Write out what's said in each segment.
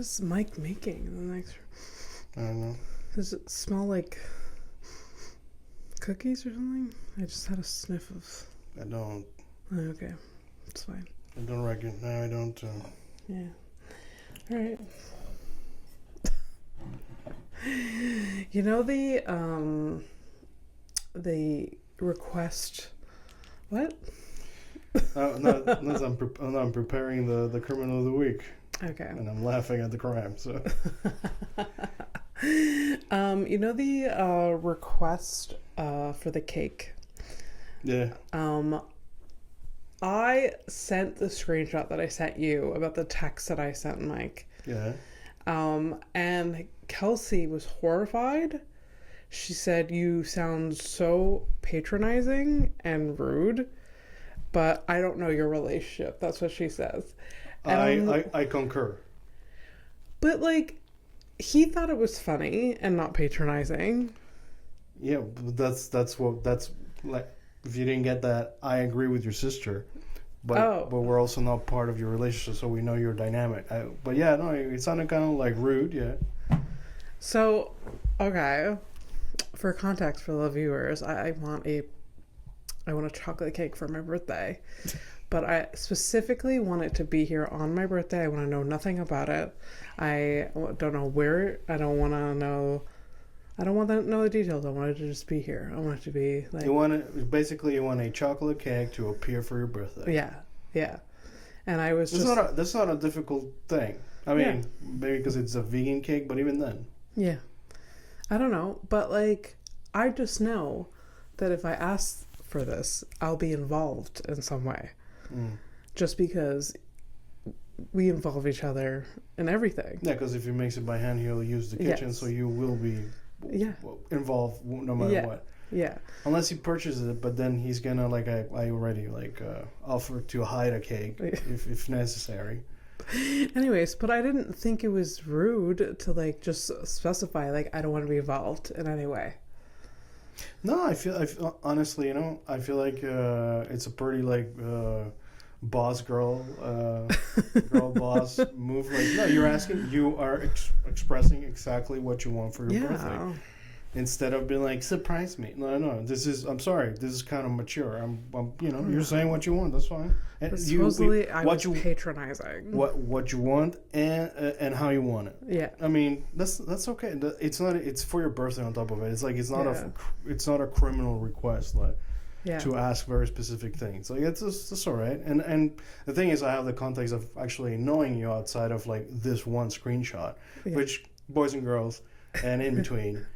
is Mike making in the next room? I don't know. Does it smell like cookies or something? I just had a sniff of... I don't. Oh, okay. It's fine. I don't reckon. No, I don't. Yeah. All right. You know the request... What? No, I'm preparing the criminal of the week. Okay. And I'm laughing at the crime, so... You know the request for the cake? Yeah. I sent the screenshot that I sent you about the text that I sent Mike. Yeah. And Kelsey was horrified. She said, "You sound so patronizing and rude, but I don't know your relationship." That's what she says. And I concur. But like, he thought it was funny and not patronizing. Yeah, but that's like, if you didn't get that, I agree with your sister, but we're also not part of your relationship, so we know your dynamic. But yeah, no, it sounded kind of like rude, yeah. So, okay, for context for the viewers, I want a chocolate cake for my birthday, but I specifically want it to be here on my birthday. I want to know nothing about it. I don't know where. I don't want to know the details. I want it to just be here. I want it to be like... You want a chocolate cake to appear for your birthday. Yeah. And I was that's not a difficult thing. I mean, maybe because it's a vegan cake, but even then. Yeah. I don't know. But like, I just know that if I ask for this, I'll be involved in some way. Just because we involve each other in everything. Yeah, because if he makes it by hand, he'll use the kitchen, so you will be involved no matter what. Yeah. Unless he purchases it, but then he's gonna, like, I already offer to hide a cake if necessary. Anyways, but I didn't think it was rude to like just specify like I don't want to be involved in any way. No, I feel honestly, I feel like it's a pretty like boss girl boss move. Like, no, you are expressing exactly what you want for your birthday. Instead of being like, surprise me. No, I'm sorry, this is kind of mature. I'm you're saying what you want, that's fine. And supposedly I was patronizing. What you want and how you want it. Yeah. I mean, that's okay. It's for your birthday on top of it. It's like it's not a criminal request to ask very specific things. Like it's all right. And the thing is, I have the context of actually knowing you outside of like this one screenshot, which boys and girls and in between.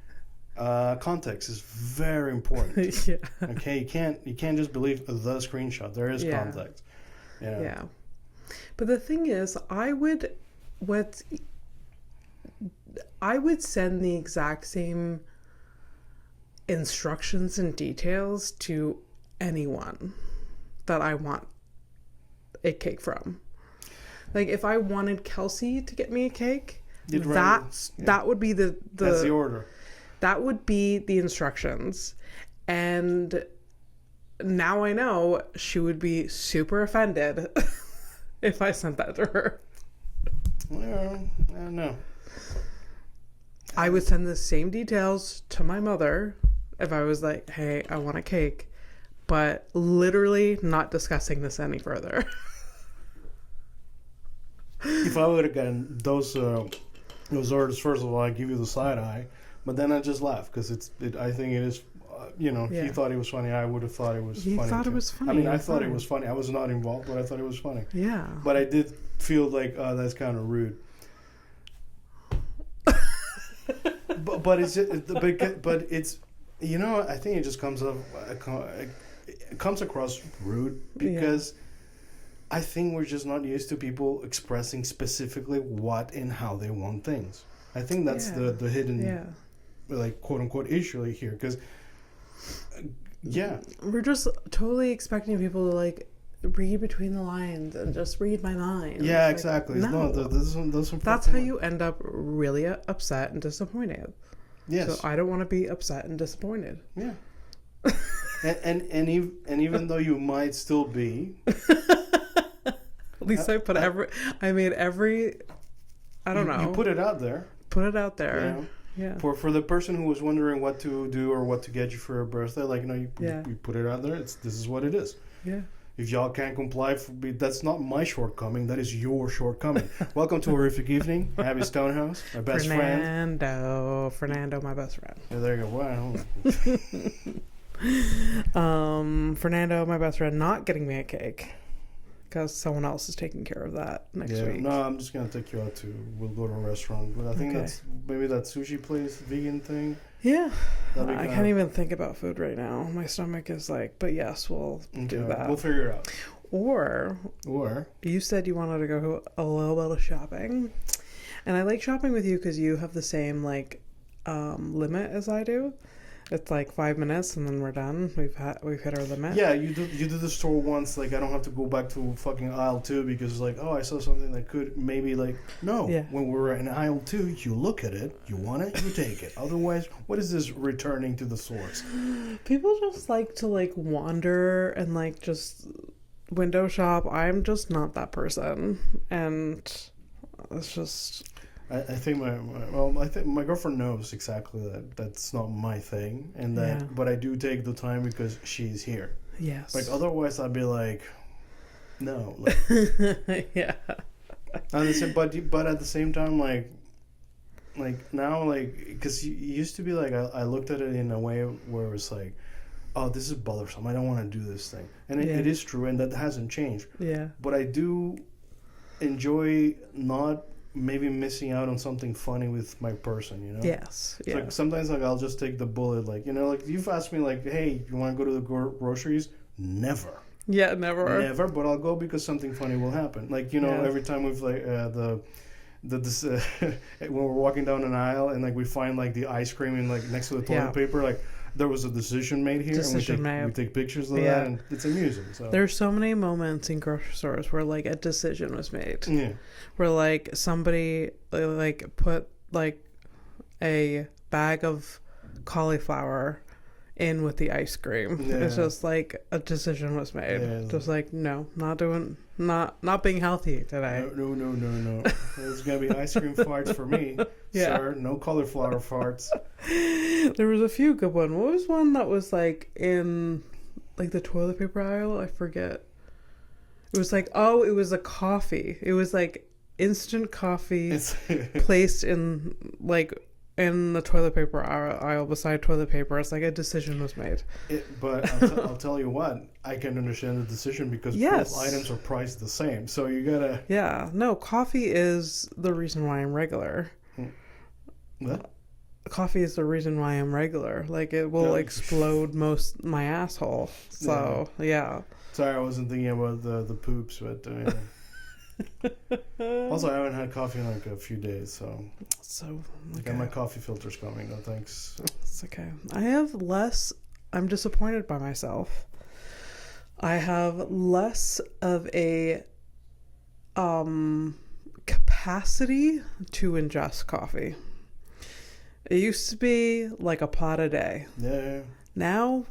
Context is very important. Yeah. Okay, you can't just believe the screenshot. There is context. Yeah. But the thing is, I would send the exact same instructions and details to anyone that I want a cake from. Like, if I wanted Kelsey to get me a cake, that would be the that's the order. That would be the instructions. And now I know she would be super offended if I sent that to her. Well, I don't know. I would send the same details to my mother if I was like, hey, I want a cake, but literally not discussing this any further. If I would have gotten those orders, first of all, I'd give you the side eye. But then I just laugh because I think it is, he thought it was funny. I would have thought it was funny. You thought too. it was funny. I mean, I thought it was funny. I was not involved, but I thought it was funny. Yeah. But I did feel like, that's kind of rude. but it's I think it just comes across rude because I think we're just not used to people expressing specifically what and how they want things. I think that's the hidden, like, quote unquote issue here, because we're just totally expecting people to like read between the lines and just read my mind. Yeah, exactly. No, that's how you end up really upset and disappointed. Yes. So I don't want to be upset and disappointed. Yeah. and even though you might still be, at least I made every I don't know. You put it out there. Put it out there. You know? Yeah. For the person who was wondering what to do or what to get you for your birthday, like, you know, you put it out there. This is what it is. Yeah. If y'all can't comply, that's not my shortcoming. That is your shortcoming. Welcome to Horrific Evening. Abby Stonehouse, my best friend. Fernando, my best friend. Yeah, there you go. Wow. Fernando, my best friend, not getting me a cake because someone else is taking care of that next week. No, I'm just gonna take you out we'll go to a restaurant. But I think that's maybe that sushi place, vegan thing. Yeah. I can't even think about food right now. My stomach is like, but yes, we'll do that. We'll figure it out. Or you said you wanted to go a little bit of shopping. And I like shopping with you because you have the same like limit as I do. It's like 5 minutes and then we're done. We've hit our limit. Yeah, you do the store once. Like I don't have to go back to fucking aisle 2 because like, oh, I saw something that could maybe like no. Yeah. When we're in aisle 2, you look at it, you want it, you take it. Otherwise, what is this returning to the source? People just like to like wander and like just window shop. I'm just not that person, and it's just. I think my girlfriend knows exactly that that's not my thing, and that but I do take the time because she's here. Yes. Like otherwise, I'd be like, no. Like, yeah. But at the same time, like now, like because it used to be like I looked at it in a way where it was like, oh, this is bothersome. I don't want to do this thing, and it is true, and that hasn't changed. Yeah. But I do enjoy not. Maybe missing out on something funny with my person, you know? Yes. Yeah. Like sometimes like I'll just take the bullet, like, you know, like you've asked me like, hey, you want to go to the groceries? Never. Yeah, never. But I'll go because something funny will happen. Like, you know, every time we've like when we're walking down an aisle and like we find like the ice cream and like next to the toilet paper, like there was a decision made here, and we take pictures of that, and it's amusing. So there's so many moments in grocery stores where like a decision was made. Yeah. Where like somebody like put like a bag of cauliflower in with the ice cream. Yeah. It's just like a decision was made. Yeah. Just like no, not being healthy today. No. There's gonna be ice cream farts for me, sir. No cauliflower farts. There was a few good ones. What was one that was like in like the toilet paper aisle? I forget. It was like it was a coffee. It was like instant coffee placed in like in the toilet paper aisle beside toilet paper. It's like a decision was made. But I'll tell you what, I can understand the decision because both items are priced the same. So you gotta. Yeah, no, coffee is the reason why I'm regular. What? Coffee is the reason why I'm regular. Like it will explode my asshole. So yeah. Sorry, I wasn't thinking about the poops, but. Also, I haven't had coffee in like a few days, so okay. I got my coffee filters coming. No thanks. It's okay. I have less. I'm disappointed by myself. I have less of a capacity to ingest coffee. It used to be like a pot a day. Yeah. Now,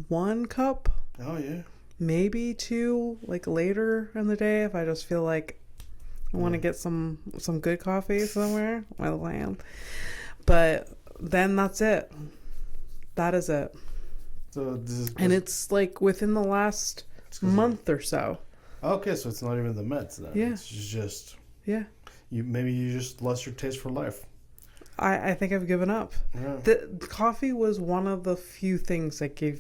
1 cup. Oh yeah. Maybe 2, like later in the day if I just feel like I want to get some good coffee somewhere. Well, land. But then that's it. That is it. So and it's like within the last month or so. Okay, so it's not even the meds then. Yeah. It's just you just lost your taste for life. I think I've given up. Yeah. The coffee was one of the few things that gave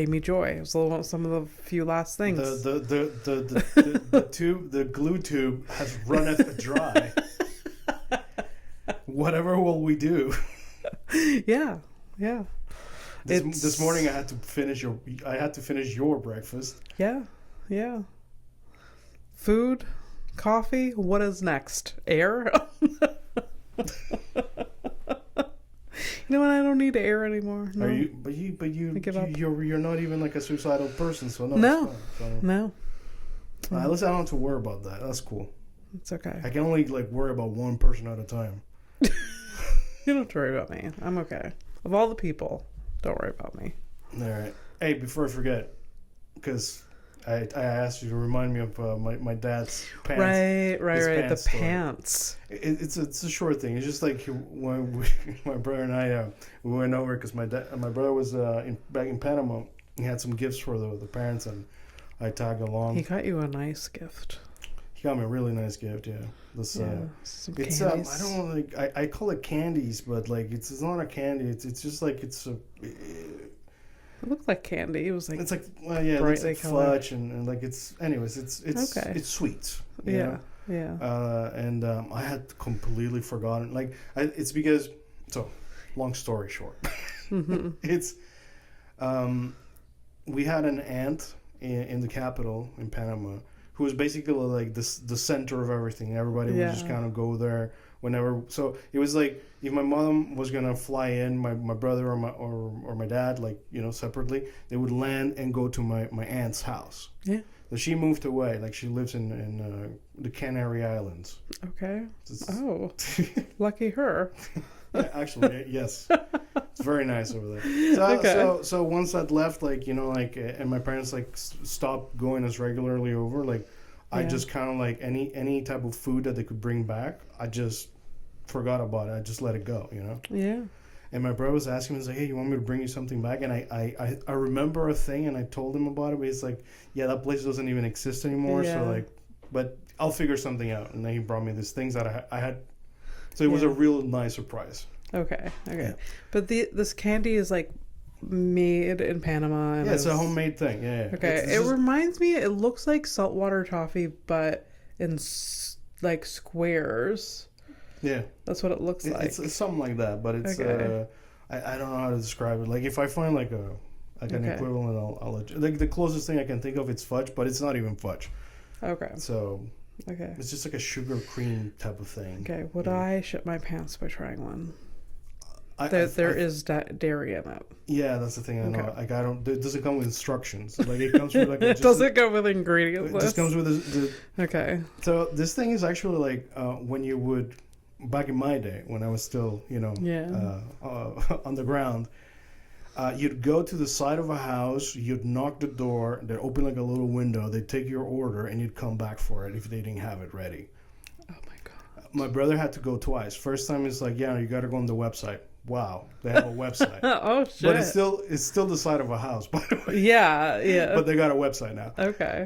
me joy. It was some of the few last things. The glue tube has runneth dry. Whatever will we do? Yeah. This morning I had to finish your breakfast. Yeah. Food, coffee. What is next? Air. You know what? I don't need air anymore. No. You're not even like a suicidal person, so no. No. At least I don't have to worry about that. That's cool. It's okay. I can only like worry about one person at a time. You don't have to worry about me. I'm okay. Of all the people, don't worry about me. All right. Hey, before I forget, because I asked you to remind me of my dad's pants. Right. his The story. pants. It's a short thing. It's just like when my brother and I we went over because my brother was back in Panama. He had some gifts for the parents, and I tagged along. He got you a nice gift. He got me a really nice gift. Yeah, Some it's candies. I don't know, like I call it candies, but like it's not a candy. It's just like It looked like candy. It was like it's like it looks brightly like colored. fudge and like it's Okay. it's sweet. you Yeah. know? Yeah. And I had completely forgotten. It's because long story short, Mm-hmm. it's we had an aunt in the capital in Panama who was basically like the center of everything. Everybody would just kind of go there whenever. So it was like if my mom was gonna fly in, my brother or my dad, separately, they would land and go to my aunt's house. Yeah. So she moved away. Like she lives in the Canary Islands. Okay. It's- Oh, lucky her. Yeah, actually, yes, it's very nice over there. So, Okay. so once that left, and my parents stopped going as regularly over. I Yeah. just kind of any type of food that they could bring back, I just forgot about it. I just let it go, Yeah. And my brother was asking me, he's like, "Hey, you want me to bring you something back?" And I remember a thing, and I told him about it, but he's like, "Yeah, that place doesn't even exist anymore." Yeah. So but I'll figure something out. And then he brought me these things that I had. So it was a real nice surprise. Okay. Yeah. But this candy is like made in Panama. And Yeah, it's a homemade thing. Yeah. Okay. It's It just- reminds me. It looks like saltwater toffee, but in squares. yeah. That's what it looks like. It's something like that, but it's Okay. I don't know how to describe it. Like if I find an Okay. equivalent, I'll let you. Like the closest thing I can think of, it's fudge, but it's not even fudge. Okay. So Okay. it's just like a sugar cream type of thing. Okay. Would I shit my pants by trying one? I, There I- is dairy in it. Yeah, that's the thing. I know. Okay. Like I don't. It doesn't come with instructions. Like it comes with It doesn't go with ingredient It list. just comes with Okay. So this thing is actually when you would back in my day when I was still on the ground. You'd go to the side of a house, you'd knock the door, they'd open like a little window, they'd take your order, and you'd come back for it if they didn't have it ready. Oh my god. My brother had to go twice. First time it's like, yeah, you got to go on the website. Wow, they have a website. Oh shit. But it's still the side of a house, by the way. Yeah. But they got a website now. Okay.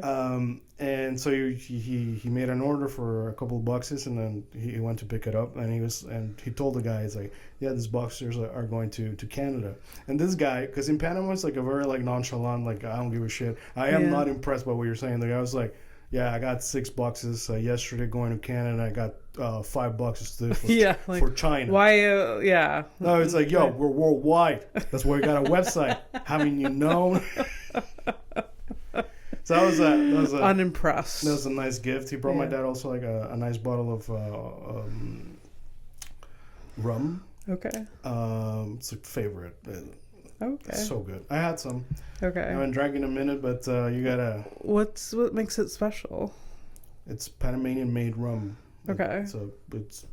And so he made an order for a couple of boxes, and then he went to pick it up, and he told the guy, he's like, yeah, these boxers are going to Canada. And this guy, because in Panama it's like a very nonchalant, I don't give a shit. I am not impressed by what you're saying. The guy was like, yeah, I got 6 boxes yesterday going to Canada. I got 5 boxes today for China. Why? Yeah. No, it's like, yo, we're worldwide. That's why we got a website. Haven't you known? So that was Unimpressed. that was a nice gift. He brought my dad also a nice bottle of rum. Okay. It's a favorite. Okay. It's so good. I had some. Okay. I haven't drank in a minute, but you gotta. What makes it special? It's Panamanian made rum. Okay. So it's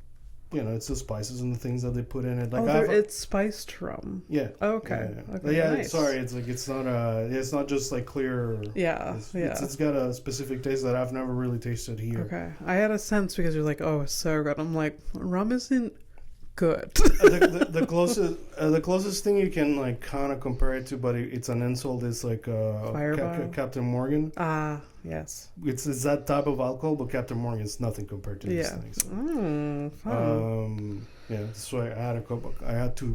it's the spices and the things that they put in it. It's spiced rum. Yeah. Okay. Yeah. Okay. Yeah, Nice. sorry. It's not just clear. Yeah. It's got a specific taste that I've never really tasted here. Okay. I had a sense because you're like, oh, it's so good. I'm like, rum isn't good. The closest thing you can kind of compare it to, but it's an insult, is Fireball? Captain Morgan. Yes. It's that type of alcohol, but Captain Morgan's nothing compared to this thing. So. Fun. Yeah, so I had a couple. I had two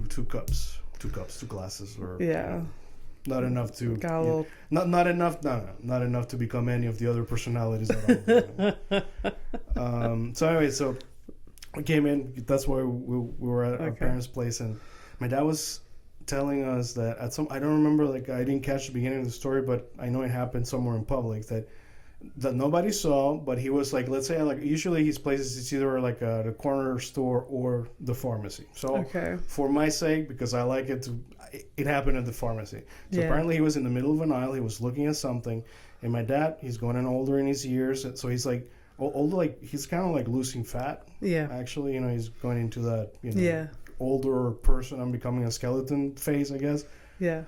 glasses, or not enough to Got a little. not enough. No, not enough to become any of the other personalities that I'm. So anyway, so we came in. That's why we were at our parents' place, and my dad was telling us that I don't remember, I didn't catch the beginning of the story, but I know it happened somewhere in public that nobody saw, but he was let's say usually his places, it's either the corner store or the pharmacy. So for my sake, because I like it it happened at the pharmacy. So apparently he was in the middle of an aisle, he was looking at something, and my dad, he's going older in his years, so he's older, he's kind of losing fat. Yeah. Actually, he's going into that, older person, I'm becoming a skeleton phase, I guess. Yeah.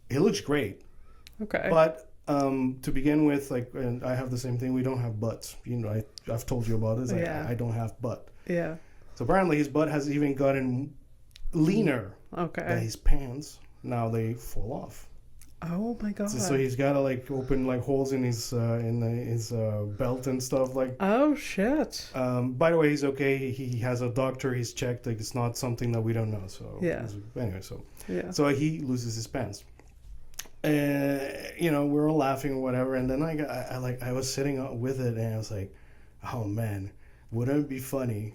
He looks great. Okay. But To begin with, like, and I have the same thing. We don't have butts. You know, I've told you about this. Yeah. I don't have butt. Yeah. So apparently his butt has even gotten leaner than Okay. his pants. Now they fall off. Oh my god. So he's got to like open like holes in his belt and stuff like. Oh shit. By the way, he's okay. He has a doctor. He's checked. Like it's not something that we don't know. So Yeah. Anyway, Yeah. so he loses his pants. You know, we were all laughing or whatever, and then I was sitting with it, and I was like, "Oh man, wouldn't it be funny?"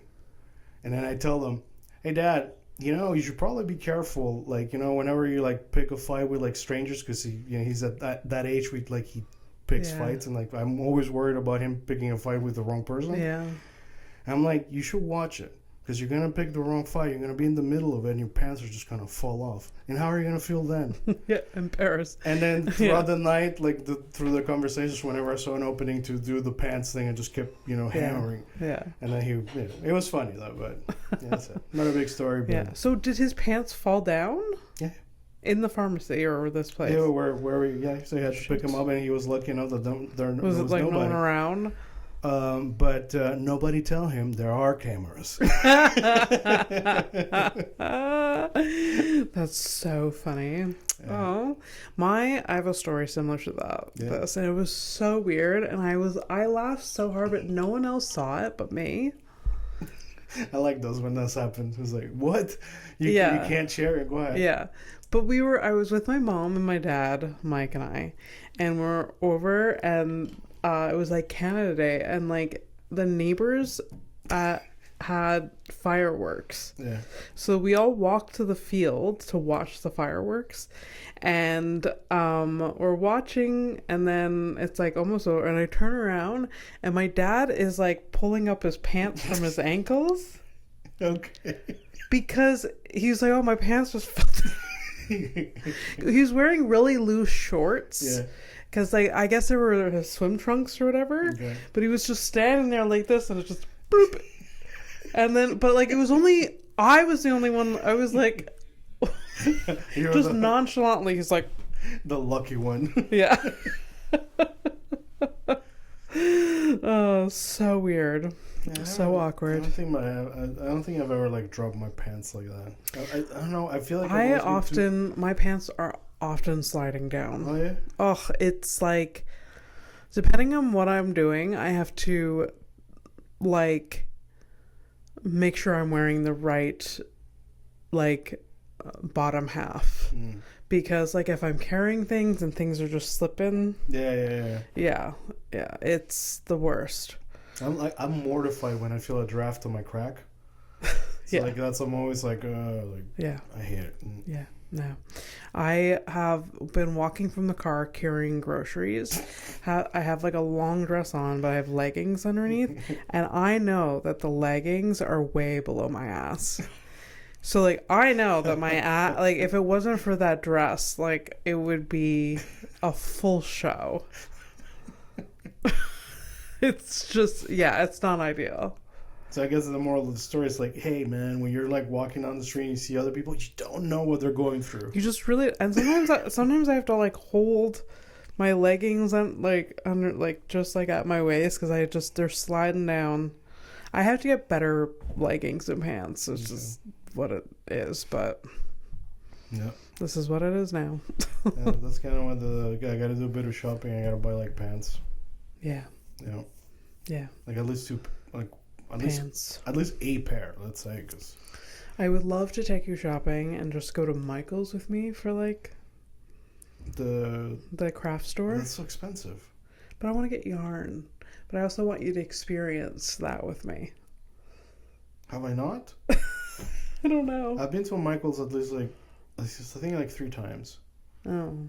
And then I tell them, "Hey, Dad, you know, you should probably be careful. Like, you know, whenever you like pick a fight with like strangers, because he's at that age with like he picks fights, and like I'm always worried about him picking a fight with the wrong person. Yeah. I'm like, you should watch it." Because you're going to pick the wrong fight. You're going to be in the middle of it and your pants are just going to fall off. And how are you going to feel then? Yeah, embarrassed. And then throughout the night, like through the conversations, whenever I saw an opening to do the pants thing, I just kept, hammering. Yeah. And then it was funny though, but that's it. Not a big story. But Yeah. So did his pants fall down? Yeah. In the pharmacy or this place? Yeah, so he had to pick him up, and he was lucky enough that there was like nobody. no one around? But nobody tell him there are cameras. That's so funny. Yeah. I have a story similar to this, and it was so weird, and I laughed so hard, but no one else saw it but me. I like those when this happens. It's like, what? You can't share it. Go ahead. Yeah. But I was with my mom and my dad, Mike and I, and we're over, and it was like Canada Day, and like the neighbors had fireworks. Yeah. So we all walked to the field to watch the fireworks, and we're watching, and then it's like almost over, and I turn around, and my dad is like pulling up his pants from his ankles. Okay. Because he's like, oh, my pants just fell. He's wearing really loose shorts. Yeah. Because, like, I guess they were his swim trunks or whatever. Okay. But he was just standing there like this, and it just boop. And then, but like, it was only, I was the only one, I was like, just nonchalantly, he's like, the lucky one. Yeah. Oh, so weird. Yeah, so awkward. I don't think I've ever like dropped my pants like that. I don't know. I feel like my pants are often sliding down. Oh yeah. Oh, it's like, depending on what I'm doing, I have to like make sure I'm wearing the right like bottom half. Because like if I'm carrying things and things are just slipping, yeah, it's the worst. I'm mortified when I feel a draft on my crack. So like I'm always like I hate it. Yeah, no. I have been walking from the car carrying groceries. I have like a long dress on, but I have leggings underneath, and I know that the leggings are way below my ass. So like I know that my ass, like if it wasn't for that dress, like it would be a full show. It's just, it's not ideal. So I guess the moral of the story is like, hey man, when you're like walking down the street and you see other people, you don't know what they're going through. You just really, and sometimes I have to like hold my leggings on like under like just like at my waist because they're sliding down. I have to get better leggings and pants. It's just what it is, but this is what it is now. That's kind of what I got to do a bit of shopping. I got to buy like pants. Yeah. Yeah. Like at least at least a pair, let's say, because I would love to take you shopping and just go to Michael's with me for like the craft store. That's so expensive. But I want to get yarn. But I also want you to experience that with me. Have I not? I don't know. I've been to Michael's at least I think like 3 times. Oh.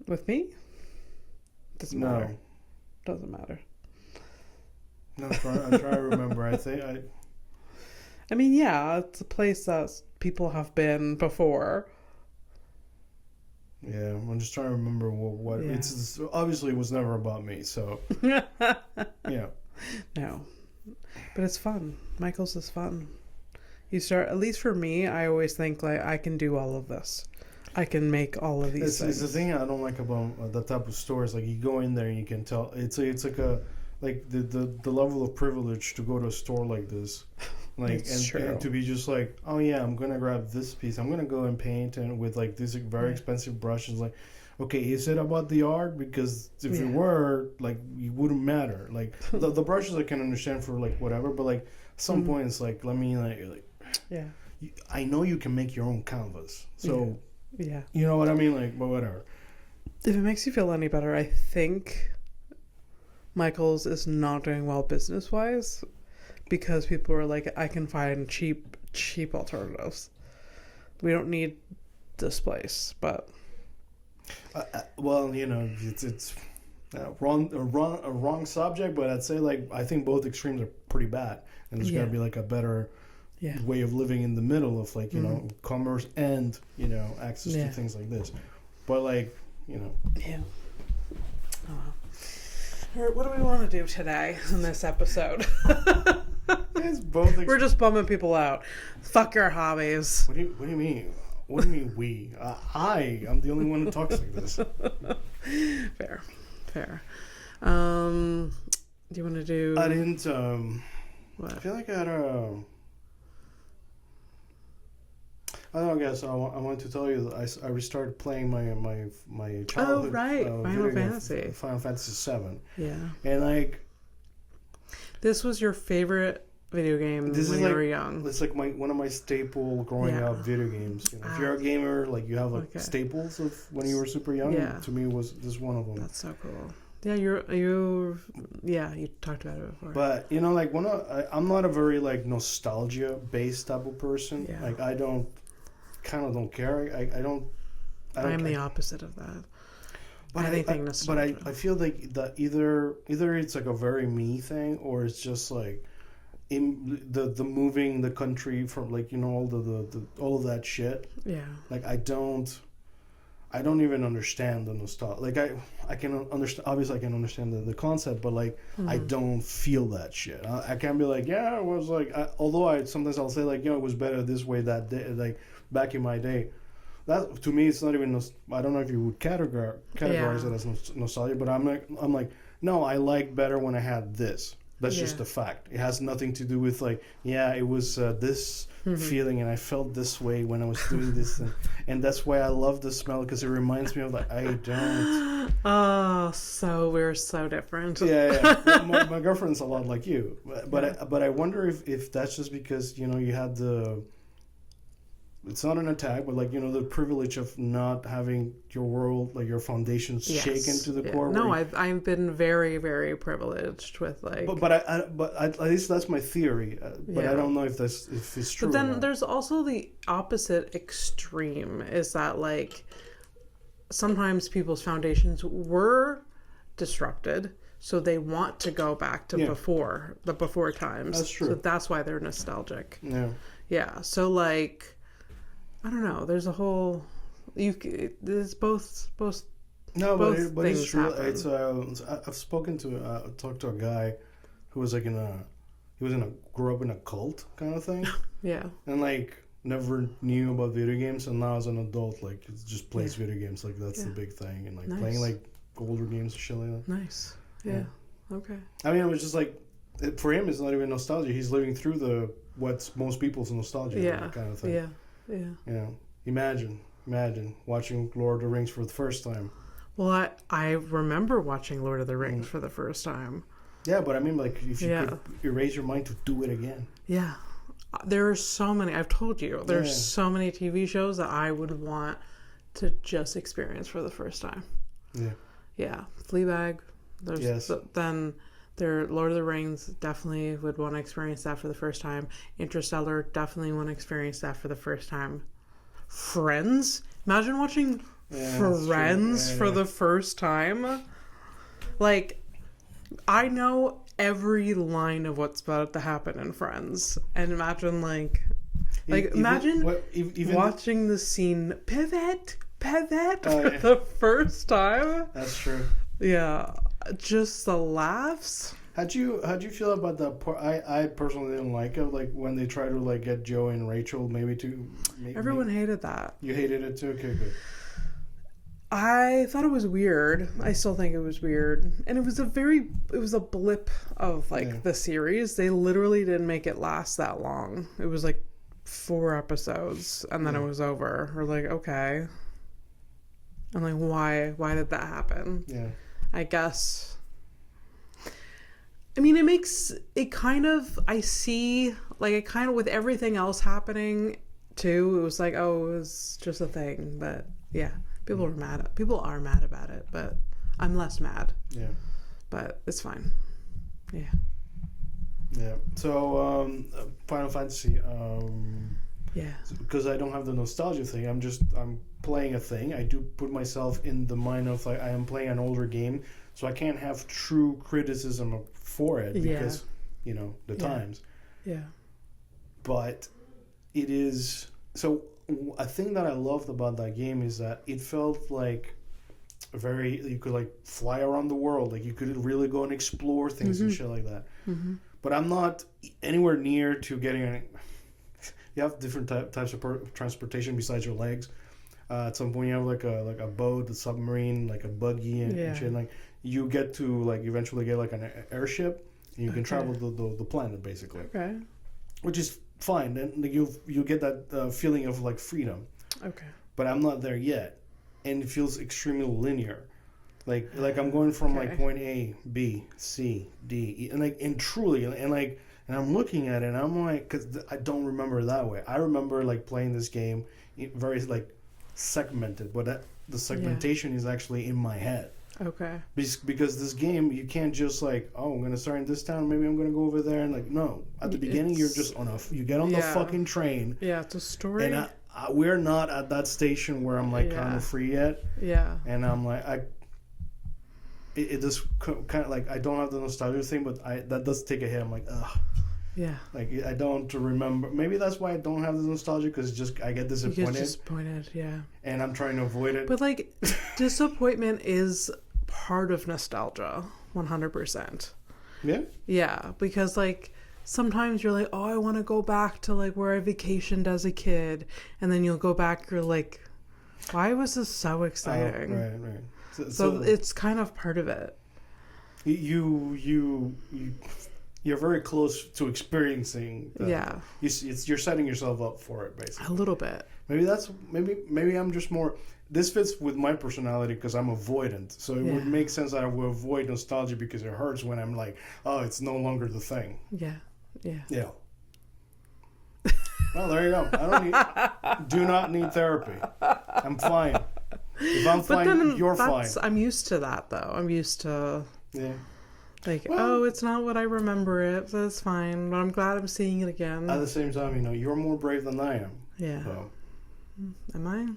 With me? Doesn't matter. Doesn't matter. No, I'm trying to remember. I mean, yeah, it's a place that people have been before. Yeah, I'm just trying to remember what it's obviously it was never about me, so yeah. No. But it's fun. Michael's is fun. You start, at least for me, I always think like I can do all of this. I can make all of these things. It's the thing I don't like about that type of stores. Like you go in there and you can tell it's like the level of privilege to go to a store like this, like and to be just like, oh yeah, I'm gonna grab this piece. I'm gonna go and paint and with like these very expensive brushes. Like, okay, is it about the art? Because if it were, like, it wouldn't matter. Like the brushes I can understand for like whatever, but like at some point it's like, let me like I know you can make your own canvas, so. Yeah. You know what I mean? Like, but whatever. If it makes you feel any better, I think Michael's is not doing well business-wise because people are like, I can find cheap alternatives. We don't need this place, but... well, you know, it's a wrong subject, but I'd say, like, I think both extremes are pretty bad. And there's got to be, like, a better... way of living in the middle of like, you know, commerce and, you know, access to things like this. But like, you know. Yeah. Oh, well. All right, what do we want to do today in this episode? It's both we're just bumming people out. Fuck your hobbies. What do you mean? What do you mean we? I'm the only one who talks like this. Fair. Do you want to do... I didn't, what? I feel like I had I don't know, guys. I want to tell you that I restarted playing my childhood. Oh right, Final Fantasy VII. Yeah. And like, this was your favorite video game when you were young. It's like one of my staple growing up video games. You know, if you're a gamer, like you have like staples of when you were super young. Yeah. To me, this one of them. That's so cool. Yeah, you talked about it before. But you know, like I'm not a very like nostalgia based type of person. Yeah. Like I don't care. I don't. I'm the opposite of that. But I feel like that either it's like a very me thing or it's just like in the moving the country from like, you know, all of that shit. Yeah. Like I don't even understand the nostalgia. Like I can understand, obviously I can understand the concept, but like I don't feel that shit. I can't be like, yeah, it was like, although sometimes I'll say like, you know, it was better this way that day, like back in my day. That to me, it's not even. I don't know if you would categorize it as nostalgia, but I'm like, no, I like better when I had this. That's just a fact. It has nothing to do with like, yeah, it was this feeling, and I felt this way when I was doing this, and that's why I love the smell because it reminds me of like I don't. Oh, so we're so different. Yeah. Well, my girlfriend's a lot like you, but I wonder if that's just because, you know, you had the. It's not an attack, but like, you know, the privilege of not having your world, like your foundations shaken to the core. No, I've been very, very privileged with like. But at least that's my theory. But I don't know if it's true. But then there's also the opposite extreme. Is that like sometimes people's foundations were disrupted, so they want to go back to before times. That's true. So that's why they're nostalgic. Yeah. Yeah. So like. I don't know. There's a whole. There's both. No, both but it's true. Happen. It's I've talked to a guy who was like grew up in a cult kind of thing. Yeah. And like never knew about video games, and now as an adult, like just plays video games. Like that's the big thing, and like playing like older games and shit like that. Nice. Yeah. Okay. I mean, it was just like for him, it's not even nostalgia. He's living through what's most people's nostalgia kind of thing. Yeah. Yeah. You know, imagine watching Lord of the Rings for the first time. Well, I remember watching Lord of the Rings for the first time. Yeah, but I mean, like, if you could erase your mind to do it again. Yeah. There are so many, I've told you, there's so many TV shows that I would want to just experience for the first time. Yeah. Yeah. Fleabag. Then Lord of the Rings, definitely would want to experience that for the first time. Interstellar, definitely want to experience that for the first time. Friends? Imagine watching Friends for the first time. Like, I know every line of what's about to happen in Friends. And imagine, imagine watching the scene pivot for the first time. That's true. Yeah. Just the laughs. How'd you feel about that part? I personally didn't like it. Like when they try to like get Joey and Rachel, maybe to. Everyone hated that. You hated it too. Okay, good. I thought it was weird. I still think it was weird, and it was a blip of like the series. They literally didn't make it last that long. It was like 4 episodes, and then it was over. We're like, okay. I'm like, why did that happen? Yeah. I guess. I mean, it makes it kind of. I see, like, it kind of with everything else happening too. It was like, oh, it was just a thing, but yeah. People are mad about it, but I'm less mad. Yeah. But it's fine. Yeah. Yeah. So, Final Fantasy. Yeah. Because I don't have the nostalgia thing. I'm playing a thing. I do put myself in the mind of like I am playing an older game, so I can't have true criticism for it because the times. Yeah. But it is so. A thing that I loved about that game is that it felt like you could like fly around the world, like you could really go and explore things and shit like that. Mm-hmm. But I'm not anywhere near to getting you have different types of transportation besides your legs. At some point you have like a boat, a submarine, like a buggy and shit. Like you get to like eventually get like an airship and you can travel the planet basically. Okay. Which is fine, and you get that feeling of like freedom. Okay. But I'm not there yet, and it feels extremely linear. Like I'm going from like point A, B, C, D, E, and truly, and I'm looking at it, and I'm like, because I don't remember it that way. I remember like playing this game very like segmented, but the segmentation is actually in my head. Okay. Because this game, you can't just like, oh, I'm gonna start in this town. Maybe I'm gonna go over there, and like, no. At the beginning, you're just you get on the fucking train. Yeah, it's a story. And we're not at that station where I'm like kind of free yet. Yeah. And I'm like, it just kind of like I don't have the nostalgia thing, but that does take a hit. I'm like, ugh. Yeah. Like I don't remember. Maybe that's why I don't have the nostalgia because just I get disappointed. You get disappointed, yeah. And I'm trying to avoid it. But like, disappointment is part of nostalgia, 100%. Yeah. Yeah, because like sometimes you're like, oh, I want to go back to like where I vacationed as a kid, and then you'll go back. You're like, why was this so exciting? Right. So it's kind of part of it. You're very close to experiencing that. Yeah. You're setting yourself up for it, basically. A little bit. Maybe I'm just more... This fits with my personality because I'm avoidant. So it would make sense that I would avoid nostalgia because it hurts when I'm like, oh, it's no longer the thing. Yeah. Well, there you go. Do not need therapy. I'm fine. If I'm fine, you're fine. I'm used to that, though. I'm used to... Yeah. Like, well, it's not what I remember it, so it's fine. But I'm glad I'm seeing it again. At the same time, you're more brave than I am. Yeah. So. Am I?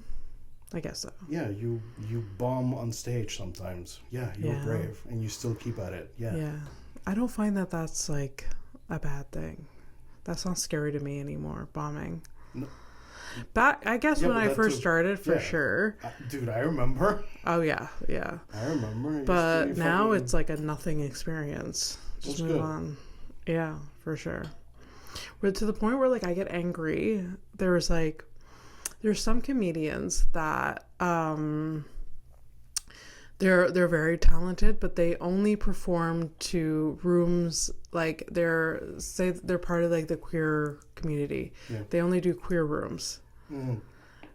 I guess so. Yeah, you bomb on stage sometimes. Yeah, you're brave, and you still keep at it. Yeah. Yeah. I don't find that that's, like, a bad thing. That's not scary to me anymore, bombing. No. Back, I guess when I first started, for sure. Dude, I remember. Oh, yeah. I remember. But now it's like a nothing experience. Just move on. Yeah, for sure. We're to the point where, like, I get angry. There's some comedians that, they're very talented, but they only perform to rooms, like, they're part of, like, the queer community. Yeah. They only do queer rooms. Mm.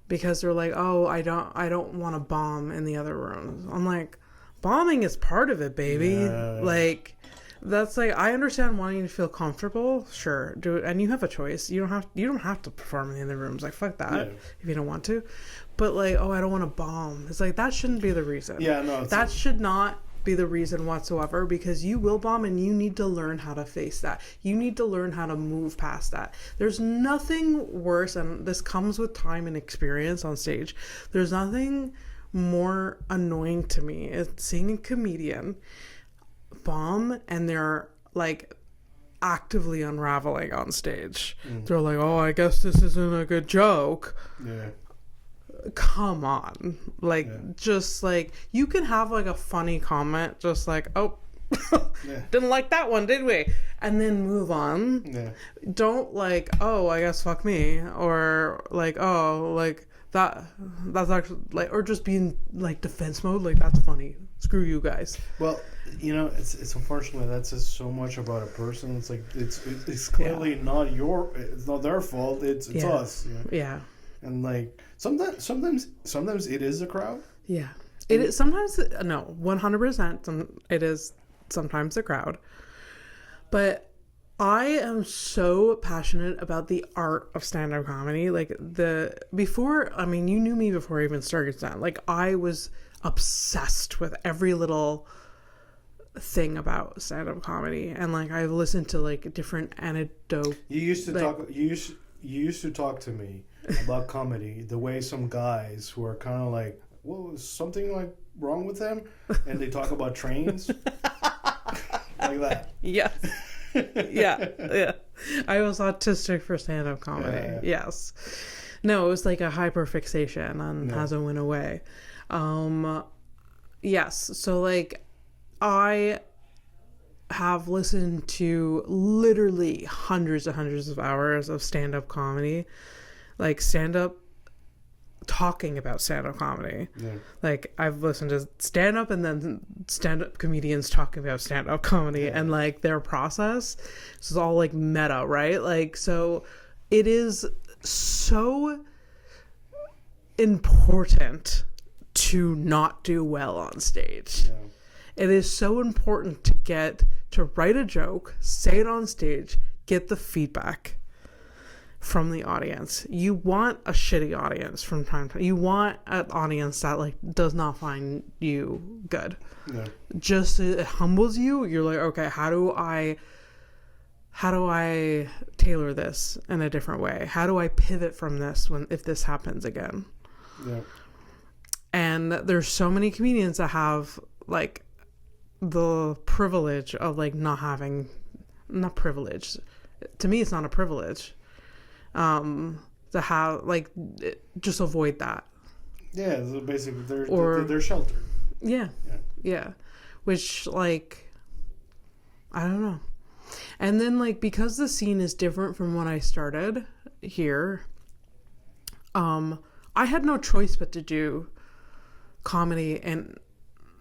Because they're like, oh, I don't want to bomb in the other rooms. I'm like, bombing is part of it, baby. Yeah. Like, that's like, I understand wanting to feel comfortable. Sure, do it, and you have a choice. You don't have to perform in the other rooms. Like, fuck that if you don't want to. But like, oh, I don't want to bomb. It's like, that shouldn't be the reason. Yeah, no. That should not be the reason whatsoever, because you will bomb and you need to learn how to face that. You need to learn how to move past that. There's nothing worse, and this comes with time and experience on stage. There's nothing more annoying to me is seeing a comedian bomb and they're like actively unraveling on stage. They're like, oh, I guess this isn't a good joke. Yeah. Come on. Like, just like, you can have like a funny comment, just like, oh, Yeah. Didn't like that one, did we? And then move on. Yeah. Don't like, oh, I guess fuck me, or like, oh, like that's actually like, or just being like defense mode, like that's funny. Screw you guys. Well, you know, it's unfortunately that says so much about a person. It's like it's clearly not it's not their fault. It's us. You know? Yeah. And like sometimes it is a crowd. Yeah. It is sometimes, no, 100%. It is sometimes a crowd. But I am so passionate about the art of stand-up comedy. Like you knew me before I even started stand. Like I was obsessed with every little thing about stand-up comedy, and like I've listened to like different anecdotes. You used to talk to me about comedy the way some guys who are kind of like, whoa, is something like wrong with them, and they talk about trains like that. Yes. Yeah. I was autistic for stand-up comedy. Yeah. Yes. No, it was like a hyperfixation on As I Went Away. Yes. So like I have listened to literally hundreds and hundreds of hours of stand-up comedy, like stand-up talking about stand-up comedy. Yeah. Like I've listened to stand-up and then stand-up comedians talking about stand-up comedy and like their process. This is all like meta, right? Like, so it is so important to not do well on stage. Yeah. It is so important to write a joke, say it on stage, get the feedback from the audience. You want a shitty audience from time to time. You want an audience that like does not find you good. Yeah. Just it humbles you. You're like, okay, how do I tailor this in a different way? How do I pivot from this if this happens again? Yeah. And there's so many comedians that have like the privilege of like not privilege. To me, it's not a privilege. To have like just avoid that. Yeah, so basically they're sheltered. Yeah. Which like I don't know. And then like because the scene is different from when I started here, I had no choice but to do comedy in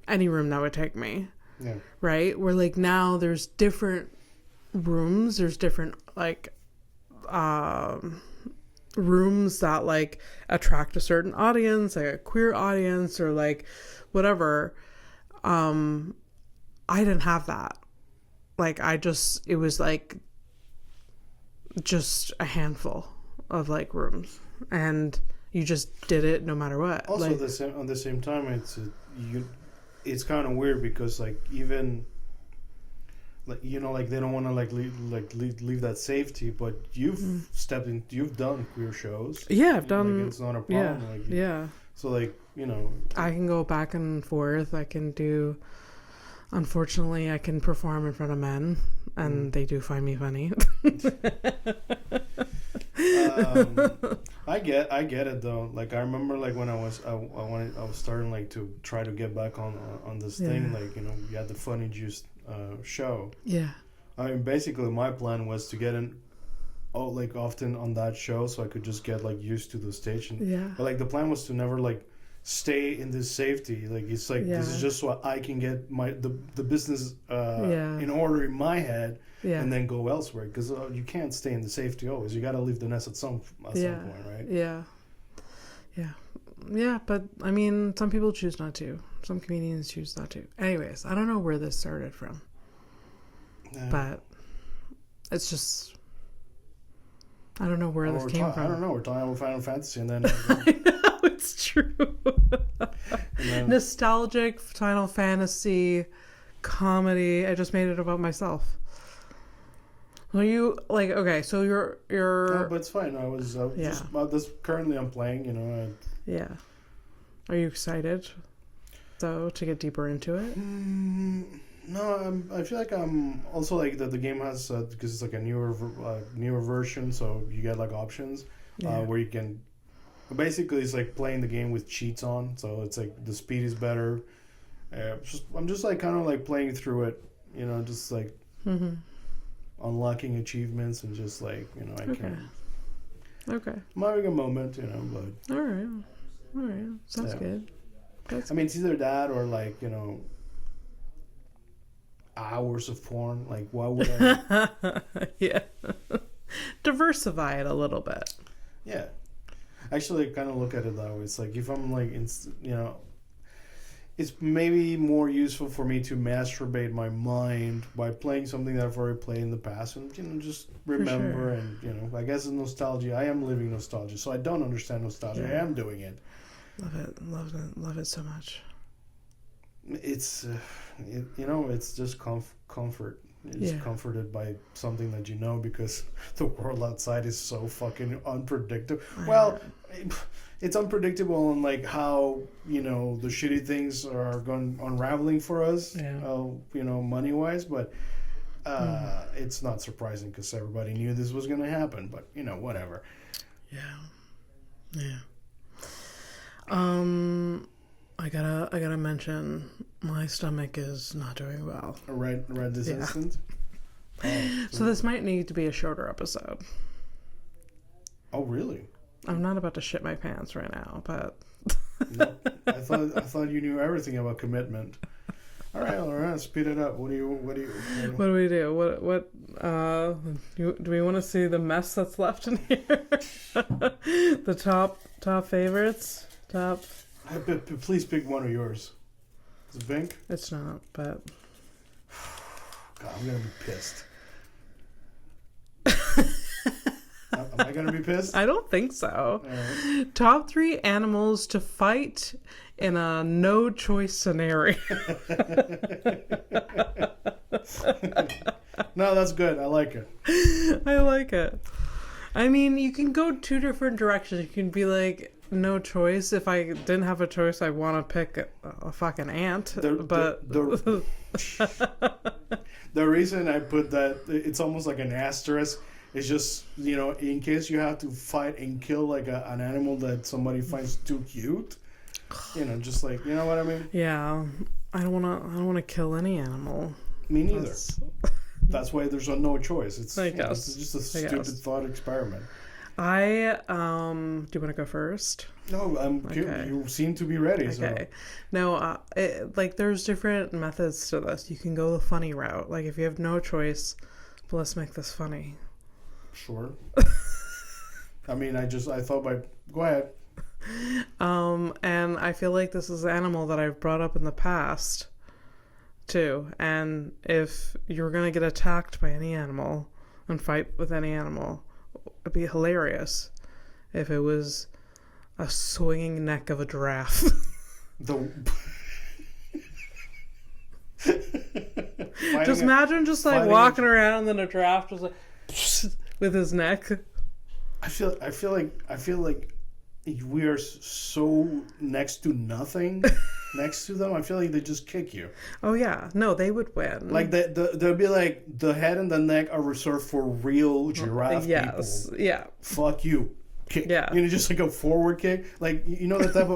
any room that would take me. Yeah. Right? Where like now there's different rooms, there's different like rooms that like attract a certain audience, like a queer audience or like whatever. I didn't have that. Like it was like just a handful of like rooms, and you just did it no matter what. Also, like, on the same time, it's kind of weird because like even like you know like they don't want to leave that safety, but you've done queer shows. Yeah, I've done. Like, it's not a problem. Yeah. So like you know, I can go back and forth. I can do. Unfortunately, I can perform in front of men, and they do find me funny. I get it though. Like I remember, like when I was starting like to try to get back on this thing. Like you know, you had the Funny Juice show. Yeah. I mean, basically, my plan was to get in, like often on that show, so I could just get like used to the stage. But like the plan was to never like stay in this safety. Like it's like this is just so I can get the business in order in my head. Yeah. And then go elsewhere because you can't stay in the safety always. You got to leave the nest at some point, right? Yeah. But I mean, some people choose not to. Some comedians choose not to. Anyways, I don't know where this started from, but it's just I don't know where this came from. I don't know. We're talking about Final Fantasy, and then I know it's true. Nostalgic Final Fantasy comedy. I just made it about myself. Are you like okay? So you're. No, but it's fine. I was just this currently I'm playing. You know. Yeah. Are you excited, though, to get deeper into it? No, I feel like I'm also like the game has because it's like a newer version, so you get like options where you can. Basically, it's like playing the game with cheats on, so it's like the speed is better. I'm just like kind of like playing through it. You know, just like Mm-hmm. unlocking achievements and just like, you know, I Okay. can. Okay. I'm having a moment, you know, but. All right. All right. Sounds Yeah. good. That's I mean, it's either that or like, you know, hours of porn. Like, why would I? yeah. Diversify it a little bit. Yeah. Actually, I kind of look at it that way. It's like if I'm like, you know, it's maybe more useful for me to masturbate my mind by playing something that I've already played in the past and, you know, just remember sure. and, you know, I guess it's nostalgia. I am living nostalgia, so I don't understand nostalgia. Yeah. I am doing it. Love it so much. It's, you know, it's just comfort. It's Yeah. comforted by something that you know because the world outside is so fucking unpredictable. I Well, know. it's unpredictable on like how, you know, the shitty things are going unraveling for us, Yeah. you know, money wise, but it's not surprising because everybody knew this was going to happen, but you know, whatever. Yeah. I gotta mention my stomach is not doing well. Right this Yeah. instant. So this might need to be a shorter episode. Oh really? I'm not about to shit my pants right now, but No, I thought you knew everything about commitment. All right, speed it up. What do you? what do we do? Do we want to see the mess that's left in here? The top favorites? Top. Please pick one of yours. Is it pink? It's not, but God, I'm gonna be pissed. Am I gonna be pissed? I don't think so. Alright. Top 3 animals to fight in a no choice scenario. No, that's good. I like it. I like it. I mean, you can go 2 different directions. You can be like, no choice. If I didn't have a choice, I want to pick a fucking ant. The reason I put that, it's almost like an asterisk. It's just, you know, in case you have to fight and kill like an animal that somebody finds too cute. You know, just like, you know what I mean? Yeah, I don't want to kill any animal. Me neither. That's why there's no choice. It's, I you know, guess. it's just a I stupid guess. thought experiment. Do you want to go first? No, Okay. you seem to be ready. Okay. No, like there's different methods to this. You can go the funny route. Like if you have no choice, but let's make this funny. So sure. I mean, I thought go ahead. And I feel like this is an animal that I've brought up in the past too. And if you're gonna get attacked by any animal and fight with any animal, it'd be hilarious if it was a swinging neck of a giraffe. Just imagine just like walking around and then a giraffe just like with his neck. I feel like we are so next to nothing next to them. I feel like they just kick you. Oh yeah, no, they would win. Like they'll be like the head and the neck are reserved for real giraffe yes, people. yeah. Fuck you. Kick. Yeah. You know, just like a forward kick. Like, you know, the type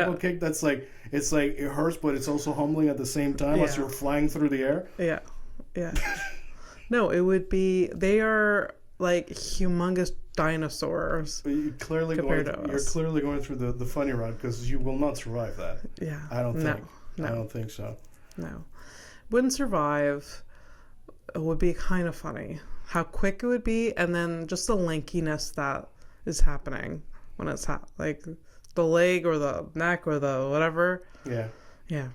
of kick that's like, it's like it hurts, but it's also humbling at the same time as you're flying through the air. Yeah, yeah. No, it would be. They are like humongous dinosaurs. You're clearly going through the funny route because you will not survive that. Yeah, I don't think. No. I don't think so. No, wouldn't survive. It would be kind of funny how quick it would be, and then just the lankiness that is happening when it's like the leg or the neck or the whatever. Yeah. Yeah.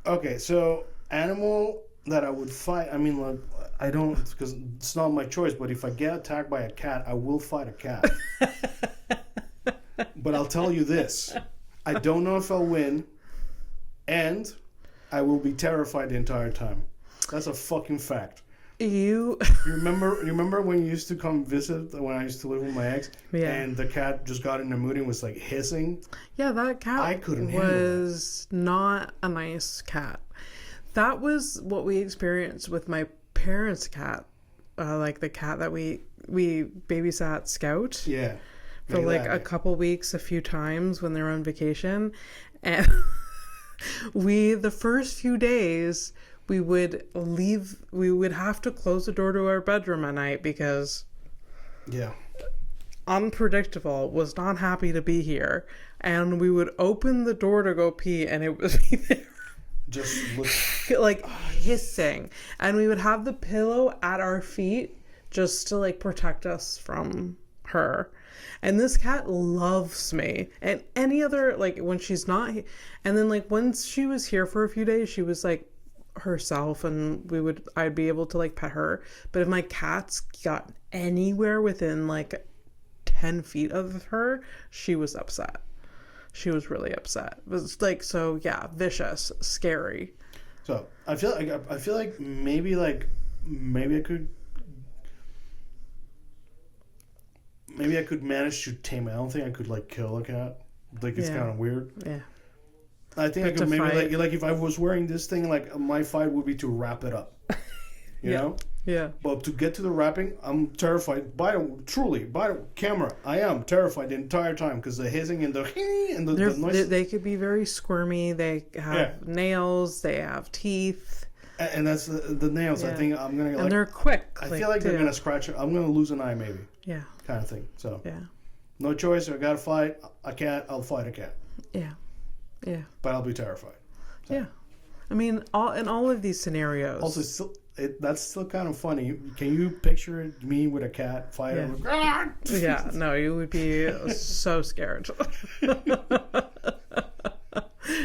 Okay, so animal that I would fight. I mean, like, I don't, because it's not my choice. But if I get attacked by a cat, I will fight a cat. But I'll tell you this: I don't know if I'll win, and I will be terrified the entire time. That's a fucking fact. You remember when you used to come visit when I used to live with my ex, and the cat just got in the mood and was like hissing? Yeah, that cat I couldn't handle was not a nice cat. That was what we experienced with my parents' cat, like the cat that we babysat Scout. Yeah. For like a couple weeks, a few times when they were on vacation, and The first few days, we would have to close the door to our bedroom at night because Yeah. Unpredictable was not happy to be here. And we would open the door to go pee and it would be there. Just look. Like hissing. And we would have the pillow at our feet just to like protect us from her. And this cat loves me. And any other, like when she's not, and then like once she was here for a few days, she was like herself and I'd be able to like pet her. But if my cats got anywhere within like 10 feet of her, she was upset. She was really upset. It was like, so yeah, vicious, scary. So I feel like maybe I could manage to tame it. I don't think I could like kill a cat. Like it's kind of weird. Yeah. I think I could maybe like if I was wearing this thing, like my fight would be to wrap it up. You know? Yeah. But to get to the wrapping, I'm terrified. By the camera, I am terrified the entire time because the hissing and the noise. They could be very squirmy. They have nails. They have teeth. And that's the nails. I think I'm gonna. And they're quick. I feel like they're gonna scratch it. I'm gonna lose an eye, maybe. Yeah. Kind of thing. So. Yeah. No choice. I gotta fight a cat. I'll fight a cat. Yeah. Yeah. But I'll be terrified. So. Yeah. I mean, in all of these scenarios. Also, that's still kind of funny. Can you picture me with a cat fighting? Yeah, no, you would be so scared.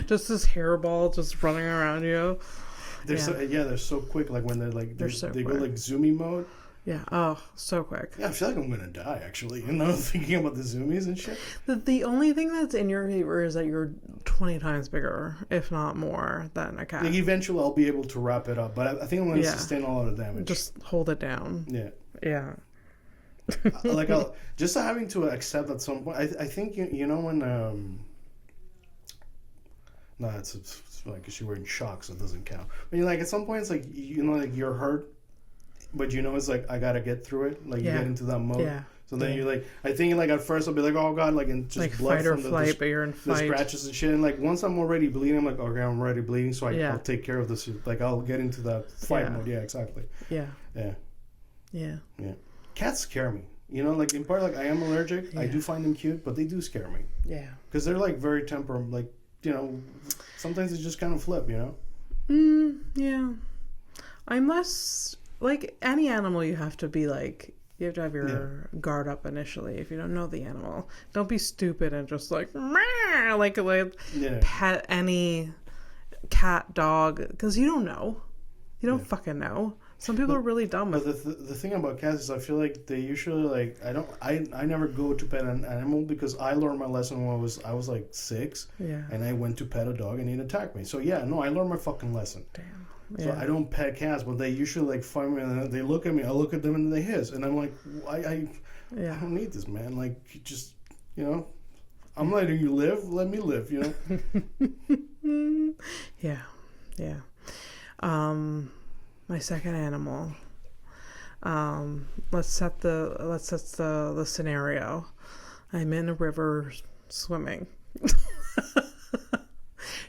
Just this hairball just running around you. They're so quick. Like when they go like zoomy mode. Yeah. Oh, so quick. Yeah, I feel like I'm gonna die actually. You know, thinking about the zoomies and shit. The only thing that's in your favor is that you're 20 times bigger, if not more, than a cat. Like eventually, I'll be able to wrap it up, but I think I'm gonna sustain a lot of damage. Just hold it down. Yeah. Yeah. Like I'll just having to accept at some point. I think you know when no, it's like she's wearing shocks, so it doesn't count. But like at some point, it's like like you're hurt. But it's like I gotta get through it. Like you get into that mode. Yeah. So then you like I think like at first I'll be like, oh god, like and just like blood fight or from flight, but you're in the fight. scratches and shit. And like once I'm already bleeding, I'm like, okay, I'm already bleeding, so I'll take care of this. Like I'll get into that fight mode. Yeah, exactly. Yeah. Yeah. Yeah. Yeah. Cats scare me. Like in part, like I am allergic. Yeah. I do find them cute, but they do scare me. Yeah. Because they're like very like sometimes they just kind of flip. Yeah. I'm less. Like any animal, you have to be like, you have to have your guard up initially if you don't know the animal. Don't be stupid and just like pet any cat, dog, because you don't know. You don't fucking know. Some people are really dumb. But the thing about cats is I feel like they usually like I never go to pet an animal because I learned my lesson when I was like 6. Yeah. And I went to pet a dog and it attacked me. So I learned my fucking lesson. Damn. So I don't pet cats, but they usually like find me and they look at me. I look at them and they hiss, and I'm like, I don't need this, man. Like, just I'm letting you live. Let me live. Yeah. My second animal. Let's set the scenario. I'm in a river swimming.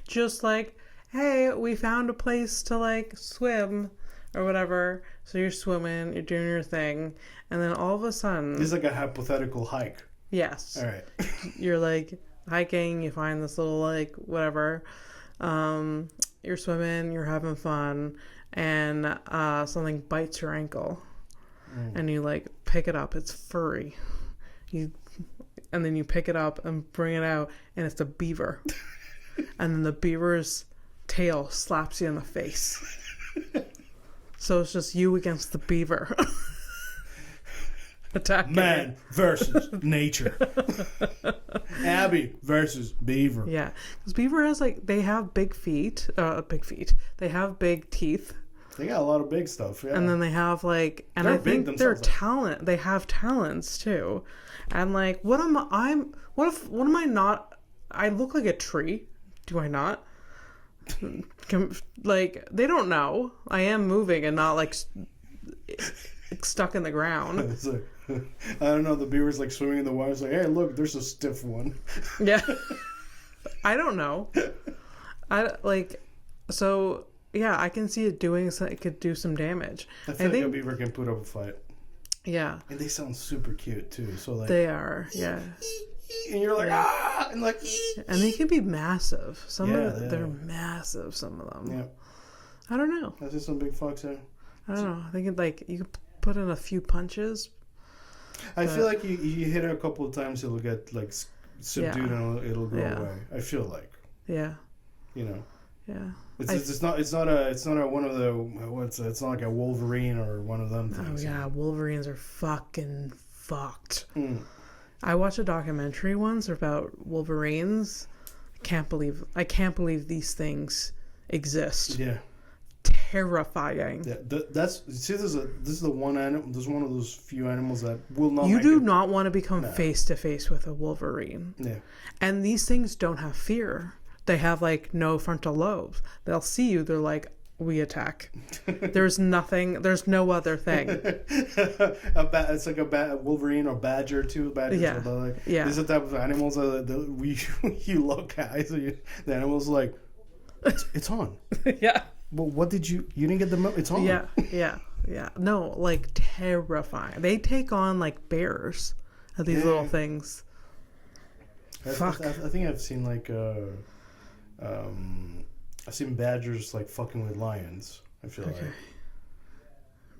Just like, hey, we found a place to like swim or whatever. So you're swimming, you're doing your thing, and then all of a sudden, this is like a hypothetical hike. Yes. All right. You're like hiking, you find this little like whatever. You're swimming, you're having fun, and something bites your ankle, and you like pick it up. It's furry. And then you pick it up and bring it out, and it's a beaver. And then the beaver's tail slaps you in the face. So it's just you against the beaver. Attacking man versus nature. Abby versus beaver. Yeah, because beaver has they have big feet. They have big teeth. They got a lot of big stuff. Yeah. And then they have and I think they're talent. They have talents too. And what am I not? I look like a tree. Do I not? They don't know. I am moving and not stuck in the ground. I don't know. The beaver's swimming in the water. It's like, hey, look, there's a stiff one. Yeah. I don't know. I like, so yeah, I can see it doing. So it could do some damage. I feel like a beaver can put up a fight. Yeah, and they sound super cute too. So like they are. Yeah, and you're like ah, and like and they can be massive. They're are. massive. Some of them. Yeah, I don't know. I see some big fucks there. I don't know. I think it, like you could put in a few punches. I feel like you hit it a couple of times, it'll get like subdued and it'll go away. I feel like. Yeah. You know. Yeah. It's not a one of the it's not like a Wolverine or one of them things. Oh yeah, Wolverines are fucking fucked. Mm. I watched a documentary once about Wolverines. I can't believe these things exist. Yeah. Terrifying. Yeah, this is the one animal. This is one of those few animals that will not. You do not want to become face to face with a Wolverine. Yeah. And these things don't have fear. They have like no frontal lobes. They'll see you. They're like, we attack. There's nothing. There's no other thing. It's like a Wolverine or badger too. Badgers Yeah. Like, Yeah. These are the type of animals that you look at. So the animal's like, it's on. Yeah. Well, what did you didn't get the it's on. Yeah. No, like terrifying. They take on like bears of these little things. Fuck. I think I've seen like I've seen badgers like fucking with lions. I feel like.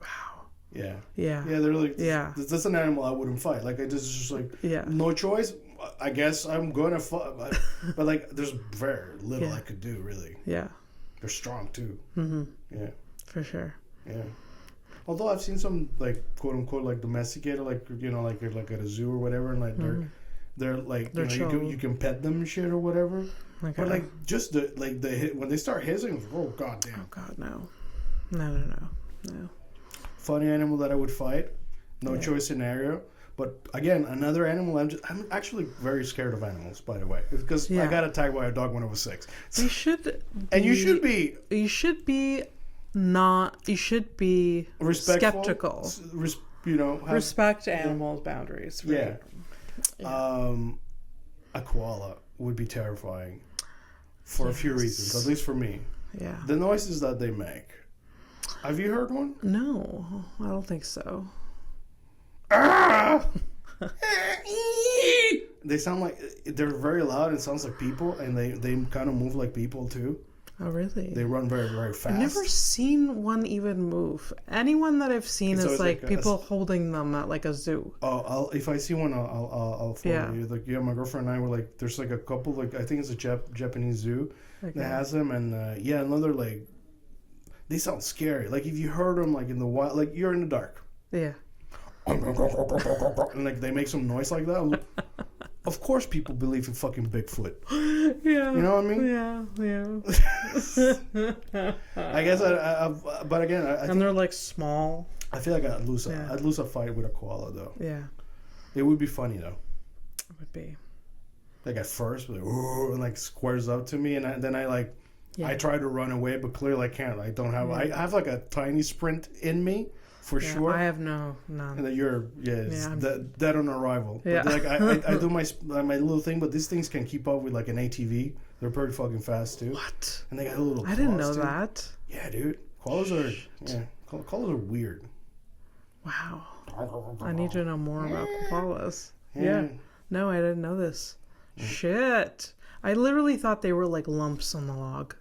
Wow. Yeah. Yeah. Yeah, they're like. Yeah. That's an animal I wouldn't fight. Like I just like. Yeah. No choice. I guess I'm gonna fight, but like there's very little I could do really. Yeah. They're strong too. Mm-hmm. Yeah. For sure. Yeah. Although I've seen some like quote unquote like domesticated like like at a zoo or whatever and like they're like you can pet them and shit or whatever. Okay. But like just when they start hissing, oh god damn. Oh god no. Funny animal that I would fight. No choice scenario. But again, another animal. I'm actually very scared of animals, by the way, because I got attacked by a dog when I was 6. You should. You should be. You should be not. You should be respectful, skeptical. Respect animals' boundaries. Right? Yeah. A koala would be terrifying for a few reasons, at least for me. Yeah. The noises that they make. Have you heard one? No, I don't think so. They sound like they're very loud. It sounds like people, and they kind of move like people too. Oh really? They run very very fast. I've never seen one even move. Anyone that I've seen is like people holding them at like a zoo. Oh, if I see one, I'll follow you. Like my girlfriend and I were like, there's like a couple like I think it's a Japanese zoo that has them, and another like they sound scary. Like if you heard them like in the wild, like you're in the dark. Yeah. And like they make some noise like that. Of course, people believe in fucking Bigfoot. Yeah, you know what I mean. Yeah. I guess but again, I think they're like small. I feel like I'd lose a fight with a koala though. Yeah, it would be funny though. It would be. Like at first, like, and like squares up to me, and then I like I try to run away, but clearly I can't. I don't have. I have like a tiny sprint in me. For sure. I have none. And you're dead on arrival. Yeah. But like I do my little thing, but these things can keep up with like an ATV. They're pretty fucking fast too. What? And they got a little. I didn't know that. Yeah, dude. Koalas are weird. Wow. I need to know more about koalas. Yeah. No, I didn't know this. Shit. I literally thought they were like lumps on the log.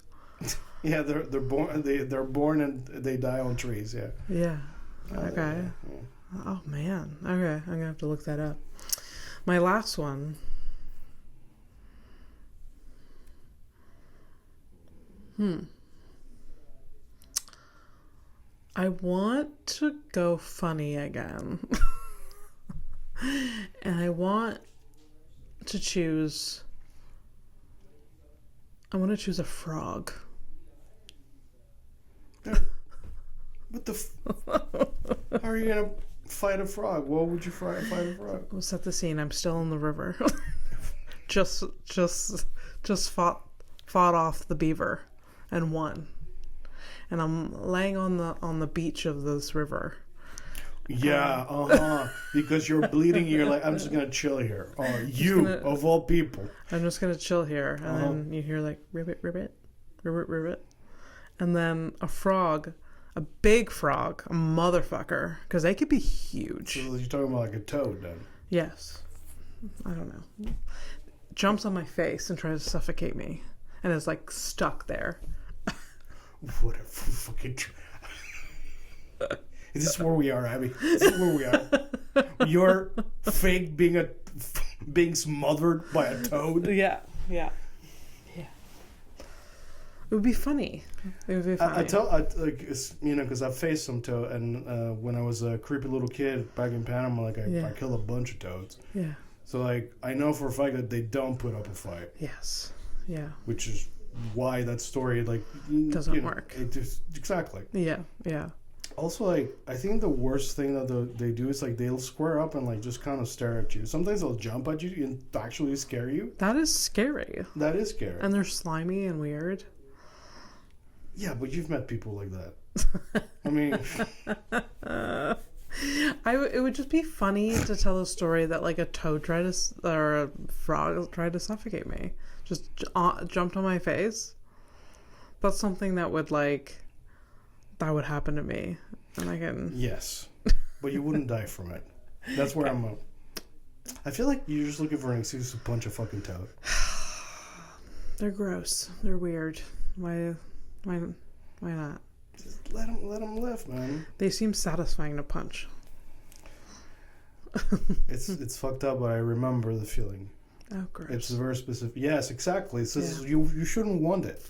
Yeah, they're born and they die on trees. Yeah. Yeah. Okay. Yeah. Oh man. Okay, I'm gonna have to look that up. My last one. I want to go funny again. And I want to choose a frog. What the how are you gonna fight a frog? What would you fight a frog? We'll set the scene. I'm still in the river. just fought off the beaver and won. And I'm laying on the beach of this river. Yeah, because you're bleeding. You're like, I'm just gonna chill here. Of all people. I'm just gonna chill here, and then you hear like ribbit, ribbit, rivet. And then a frog, a big frog, a motherfucker, because they could be huge. So you're talking about like a toad then? Yes. I don't know. Jumps on my face and tries to suffocate me, and is like stuck there. Whatever, fucking. Is this where we are, Abby? Is this where we are? You're fake being smothered by a toad. Yeah. It would be funny. It would be funny. Because I faced some toad, and when I was a creepy little kid back in Panama, I killed a bunch of toads. Yeah. So I know for a fact that they don't put up a fight. Yes. Yeah. Which is why that story doesn't work. It just, exactly. Yeah. Also, I think the worst thing that they do is they'll square up and just kind of stare at you. Sometimes they'll jump at you and actually scare you. That is scary. That is scary. And they're slimy and weird. Yeah, but you've met people like that. I mean, it would just be funny to tell a story that a toad or a frog tried to suffocate me. Just jumped on my face. That's something that would that would happen to me, and I can. Yes, but you wouldn't die from it. That's where I'm. I feel like you're just looking for an excuse to punch a fucking toad. They're gross. They're weird. Why not? Just let them live, man. They seem satisfying to punch. It's fucked up, but I remember the feeling. Oh, gross. It's very specific. Yes, exactly. It says you shouldn't want it.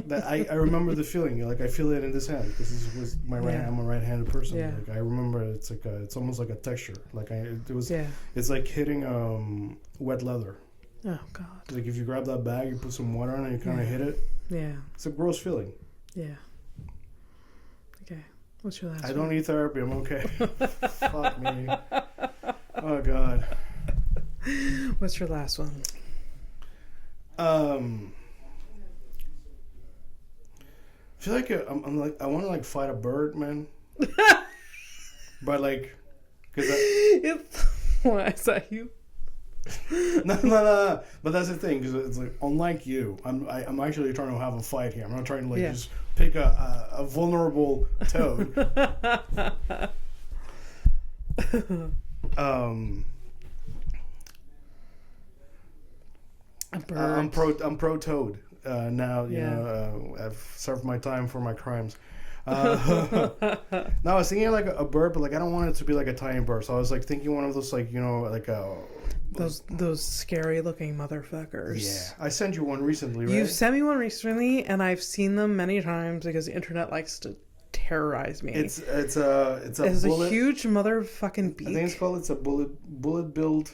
That. I remember the feeling. I feel it in this hand because this was my right. I'm a right-handed person. Yeah. I remember it's it's almost like a texture. It was. Yeah. It's like hitting wet leather. Oh God. If you grab that bag, you put some water on it, you kind of hit it. Yeah. It's a gross feeling. Yeah. Okay. What's your last I one? don't need therapy. I'm okay. Fuck me. Oh God. What's your last one? I feel like I want to fight a bird, man. But because Why is that you? No. But that's the thing, because it's unlike you, I'm actually trying to have a fight here. I'm not trying to just pick a vulnerable toad. A bird. I'm pro toad now. You know, I've served my time for my crimes. No, I was thinking a bird, but I don't want it to be a tiny bird. So I was thinking one of those those scary looking motherfuckers. Yeah, I sent you one recently, right? You've sent me one recently, and I've seen them many times because the internet likes to terrorize me. It's a huge motherfucking beak. I think it's a bullet-billed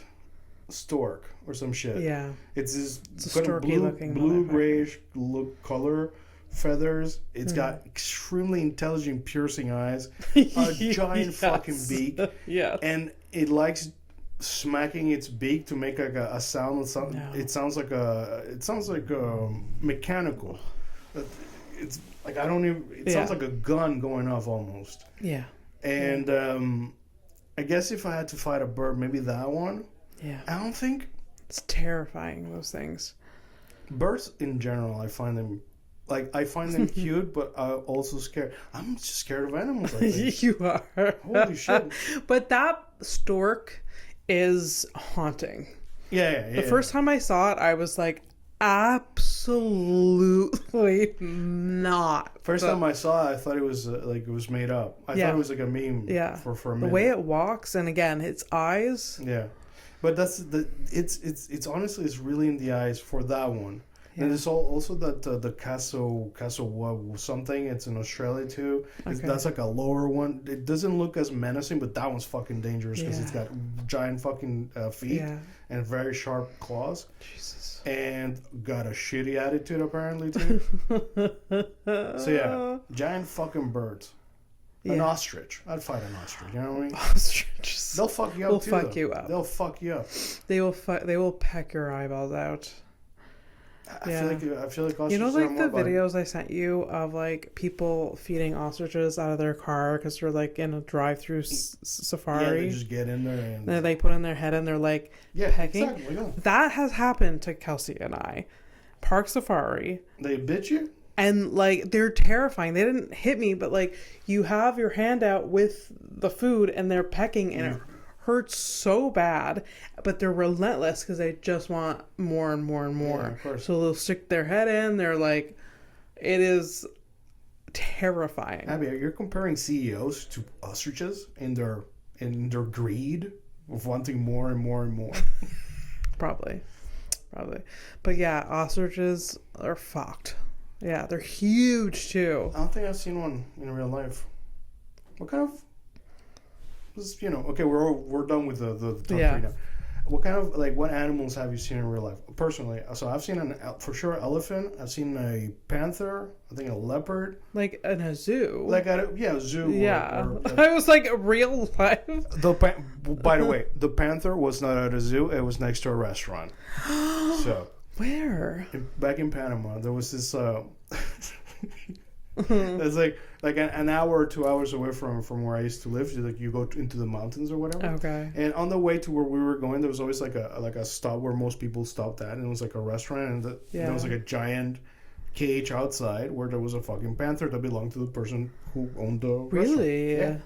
stork or some shit. Yeah, it's this blue grayish look color. Feathers. It's got extremely intelligent, piercing eyes. A giant fucking beak. Yeah. And it likes smacking its beak to make a sound. It sounds like mechanical. It's I don't even. It sounds like a gun going off almost. Yeah. And I guess if I had to fight a bird, maybe that one. Yeah. I don't think it's terrifying. Those things. Birds in general, I find them. I find them cute, but also scared. I'm just scared of animals, I think. You are. Holy shit. But that stork is haunting. Yeah. The first time I saw it, I was like, absolutely not. First time I saw it, I thought it was it was made up. I thought it was a meme for a minute. The way it walks, and again, its eyes. Yeah. But it's honestly, it's really in the eyes for that one. Yeah. And there's also that the Castle something. It's in Australia too. Okay. That's a lower one. It doesn't look as menacing, but that one's fucking dangerous because it's got giant fucking feet and very sharp claws. Jesus. And got a shitty attitude apparently too. So yeah, giant fucking birds. An ostrich. I'd fight an ostrich. You know what I mean? Ostriches. They'll fuck you up too. They'll fuck you up. They will peck your eyeballs out. I feel like ostriches the videos I sent you of people feeding ostriches out of their car because they're in a drive-through safari. Yeah, they just get in there and they put in their head and they're pecking. Exactly, yeah. That has happened to Kelsey and I. Park Safari. They bit you? And like they're terrifying. They didn't hit me, but like you have your hand out with the food and they're pecking and it hurts so bad, but they're relentless because they just want more and more and more. Yeah, of course. So they'll stick their head in. They're like, it is terrifying. Abby, you're comparing CEOs to ostriches in their greed of wanting more and more and more. Probably. But yeah, ostriches are fucked. Yeah, they're huge too. I don't think I've seen one in real life. What kind of? Okay, we're done with the top three now. What kind of what animals have you seen in real life? Personally, so I've seen for sure elephant. I've seen a panther. I think a leopard. Like in a zoo. Like at a zoo. Yeah, I was like real life. By the way, the panther was not at a zoo. It was next to a restaurant. So where? Back in Panama, there was this. It's like an hour or 2 hours away from where I used to live. You go into the mountains or whatever. Okay. And on the way to where we were going, there was always like a stop where most people stopped at, and it was like a restaurant, and there was like a giant cage outside where there was a fucking panther that belonged to the person who owned the restaurant. Really? Yeah.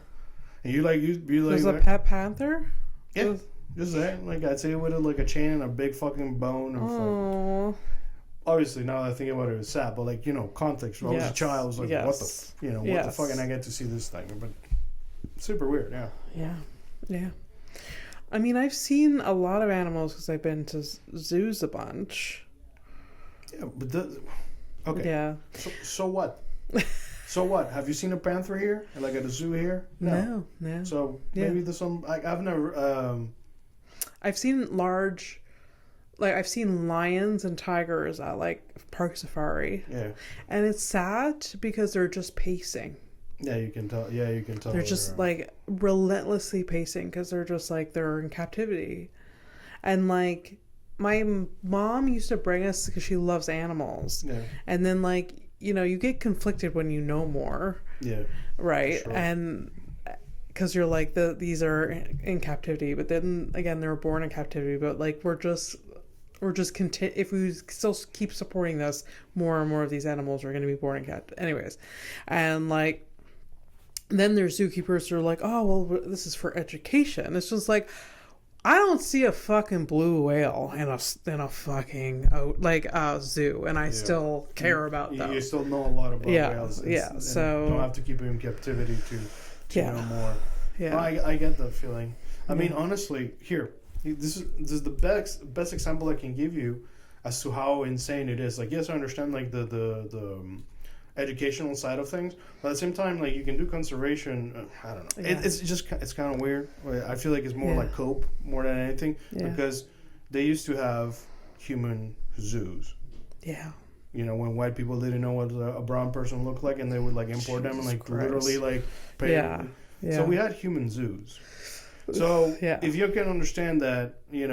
And you'd be like, there's a pet panther. Yeah. Just that, I'd say with a chain and a big fucking bone. And obviously, now that I think about it, it's sad. But context. When I was a child, I was like, what the fuck? And I get to see this thing, but super weird. Yeah. Yeah. I mean, I've seen a lot of animals because I've been to zoos a bunch. Yeah, but okay. Yeah. So what? So what? Have you seen a panther here? At a zoo here? No. So maybe there's some. I've never. I've seen large. I've seen lions and tigers at Park Safari. Yeah. And it's sad because they're just pacing. Yeah, you can tell. Yeah, you can tell. They're just relentlessly pacing because they're just they're in captivity. And my mom used to bring us because she loves animals. Yeah. And then you get conflicted when you know more. Yeah. Right. Sure. And because you're these are in captivity, but then again they were born in captivity. But we're just if we still keep supporting this, more and more of these animals are going to be born in captivity. Anyways, and then there's zookeepers who are like, oh well, this is for education. It's just I don't see a fucking blue whale in a fucking zoo, and I still care about them. You still know a lot about whales. Yeah, so you don't have to keep them in captivity to know more. Yeah, no, I get that feeling. I mean, honestly, here, this is the best example I can give you as to how insane it is. Yes, I understand the educational side of things, but at the same time, you can do conservation. I don't know. Yeah. It's kind of weird. I feel like it's more cope more than anything because they used to have human zoos. Yeah. When white people didn't know what a brown person looked like, and they would import them and literally pay. Yeah. So we had human zoos. So if you can understand that, you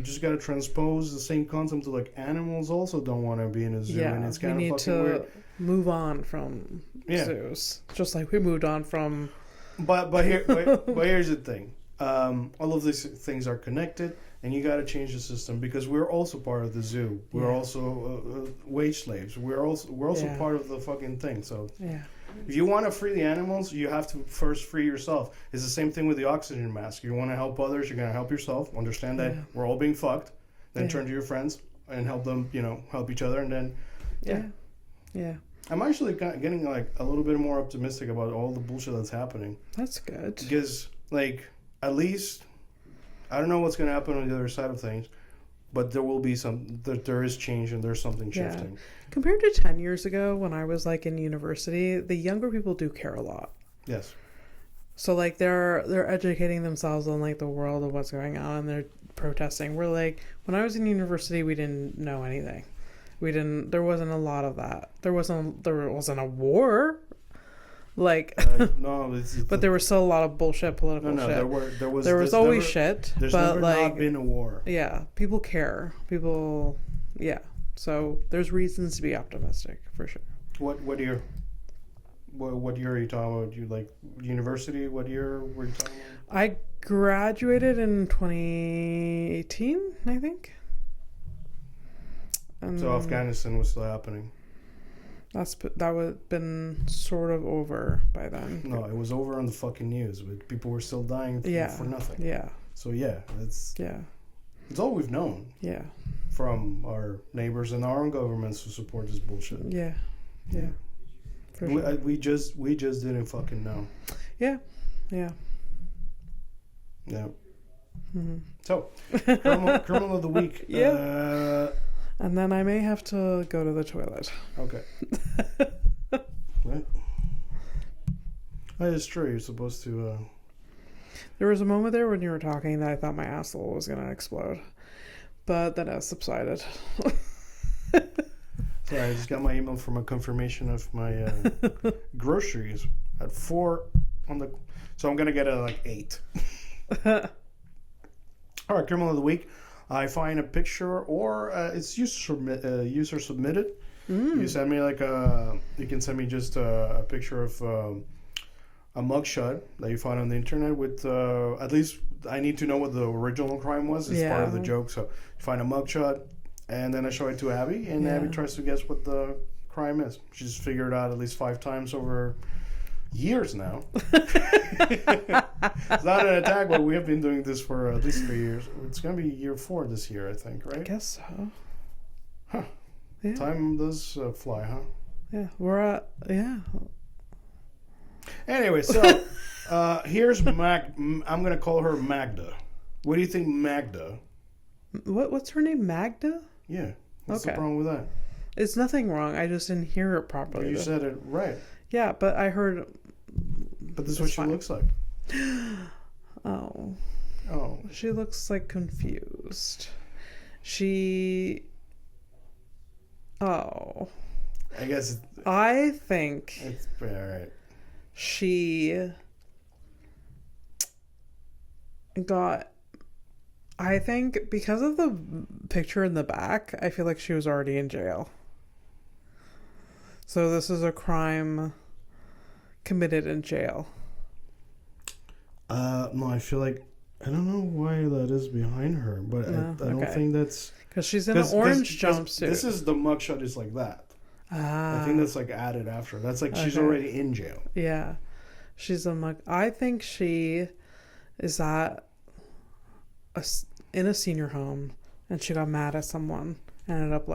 just got to transpose the same concept to animals also don't want to be in a zoo, and it's kind of fucking weird. Move on from zoos, just like we moved on from. But here's the thing: all of these things are connected, and you got to change the system because we're also part of the zoo. We're also wage slaves. We're also part of the fucking thing. So if you want to free the animals, you have to first free yourself. It's the same thing with the oxygen mask. You want to help others, you're going to help yourself. Understand that we're all being fucked. Then turn to your friends and help them, help each other. And then, yeah. I'm actually getting a little bit more optimistic about all the bullshit that's happening. That's good. Because, at least, I don't know what's going to happen on the other side of things, but there will be there is change and there's something shifting. Yeah. Compared to 10 years ago when I was in university, the younger people do care a lot. Yes. So they're educating themselves on the world of what's going on, and they're protesting. We're when I was in university, we didn't know anything. There wasn't a lot of that. There wasn't a war. No, but there was still a lot of bullshit political shit. There was always shit. There's but never not been a war. Yeah, people care. So there's reasons to be optimistic for sure. What year? What year are you talking about? You university? What year were you talking about? I graduated in 2018, I think. So Afghanistan was still happening. That would have been sort of over by then. No, it was over on the fucking news. But people were still dying for nothing. Yeah. So yeah, it's all we've known. Yeah. From our neighbors and our own governments who support this bullshit. Yeah. Yeah. For sure. We just didn't fucking know. Yeah. Yeah. Yeah. Mm-hmm. So, criminal of the week. Yeah. And then I may have to go to the toilet. Okay. What? Oh, it's true. You're supposed to... There was a moment there when you were talking that I thought my asshole was going to explode. But then it subsided. Sorry, I just got my email from a confirmation of my groceries at 4 on the... So I'm going to get it at 8. All right, criminal of the week. I find a picture or it's user submitted. You send me you can send me just a picture of a mugshot that you find on the internet with at least I need to know what the original crime was. It's part of the joke. So you find a mugshot and then I show it to Abby and Abby tries to guess what the crime is. She's figured it out at least 5 times over years now. It's not an attack, but we have been doing this for at least 3 years. It's going to be year 4 this year, I think, right? I guess so. Huh. Yeah. Time does fly, huh? Yeah, we're at, Anyway, so here's I'm going to call her Magda. What do you think, Magda? What's her name, Magda? Yeah. What's the problem with that? It's nothing wrong. I just didn't hear it properly. But you said it right. Yeah, but I heard... But this is what she looks like. Oh. Oh. She looks like confused. Oh. I guess... I think... It's all right. She got... I think because of the picture in the back, I feel like she was already in jail. So this is a crime committed in jail. No, I feel like I don't know why that is behind her, but I don't think that's because she's in an orange jumpsuit. This is the mugshot is like that. I think that's added after. That's she's already in jail. Yeah, she's a mug. I think she is at in a senior home, and she got mad at someone, and ended up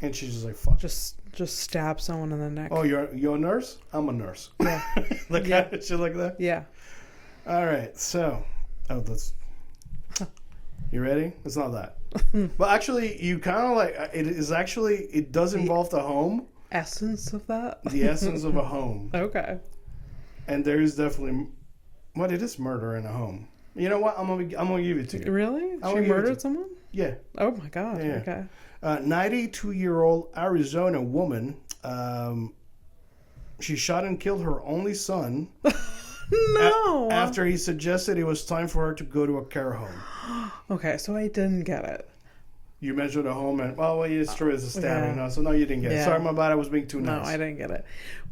and she's just like fuck. Just stab someone in the neck. Oh, you're a nurse? I'm a nurse. Yeah. Shit like that? Yeah. All right, so... Oh, that's... You ready? It's not that. But actually, you kind of it is actually... It does involve the home. Essence of that? The essence of a home. Okay. And there is definitely... What? It is murder in a home. You know what? I'm gonna give it to you. Really? She murdered someone? Yeah. Oh my god. Yeah. Okay. 92-year-old Arizona woman. She shot and killed her only son. No. After he suggested it was time for her to go to a care home. Okay, so I didn't get it. You measured a home and it's true, it's a stabbing. No, so no, you didn't get it. Sorry, my bad. I was being too nice. No, I didn't get it.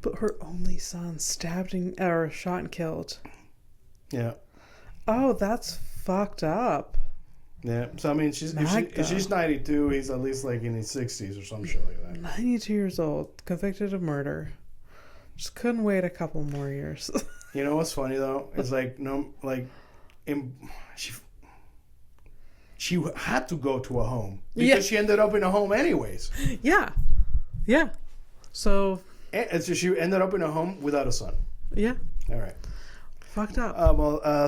But her only son stabbed or shot and killed. Yeah. Oh, that's fucked up. Yeah. So I mean, if she's 92, he's at least in his 60s or some shit like that. 92 years old, convicted of murder. Just couldn't wait a couple more years. You know what's funny though? It's she had to go to a home because she ended up in a home anyways. Yeah. Yeah. So she ended up in a home without a son. Yeah. All right. Fucked up.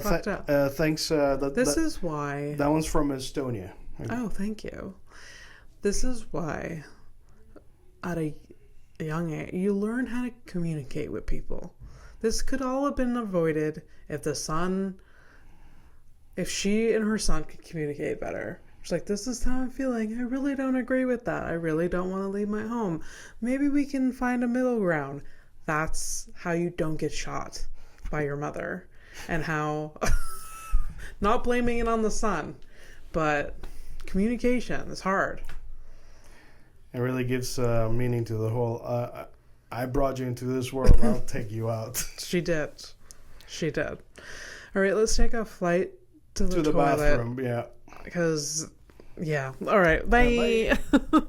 Fucked up. Thanks. This is why. That one's from Estonia. Oh, thank you. This is why at a young age you learn how to communicate with people. This could all have been avoided if she and her son could communicate better. She's like, this is how I'm feeling. I really don't agree with that. I really don't want to leave my home. Maybe we can find a middle ground. That's how you don't get shot by your mother. And how, not blaming it on the son, but communication is hard. It really gives meaning to the whole, I brought you into this world, I'll take you out. She did. All right, let's take a flight to the toilet. Bathroom, yeah. Because, yeah. All right, bye. Bye.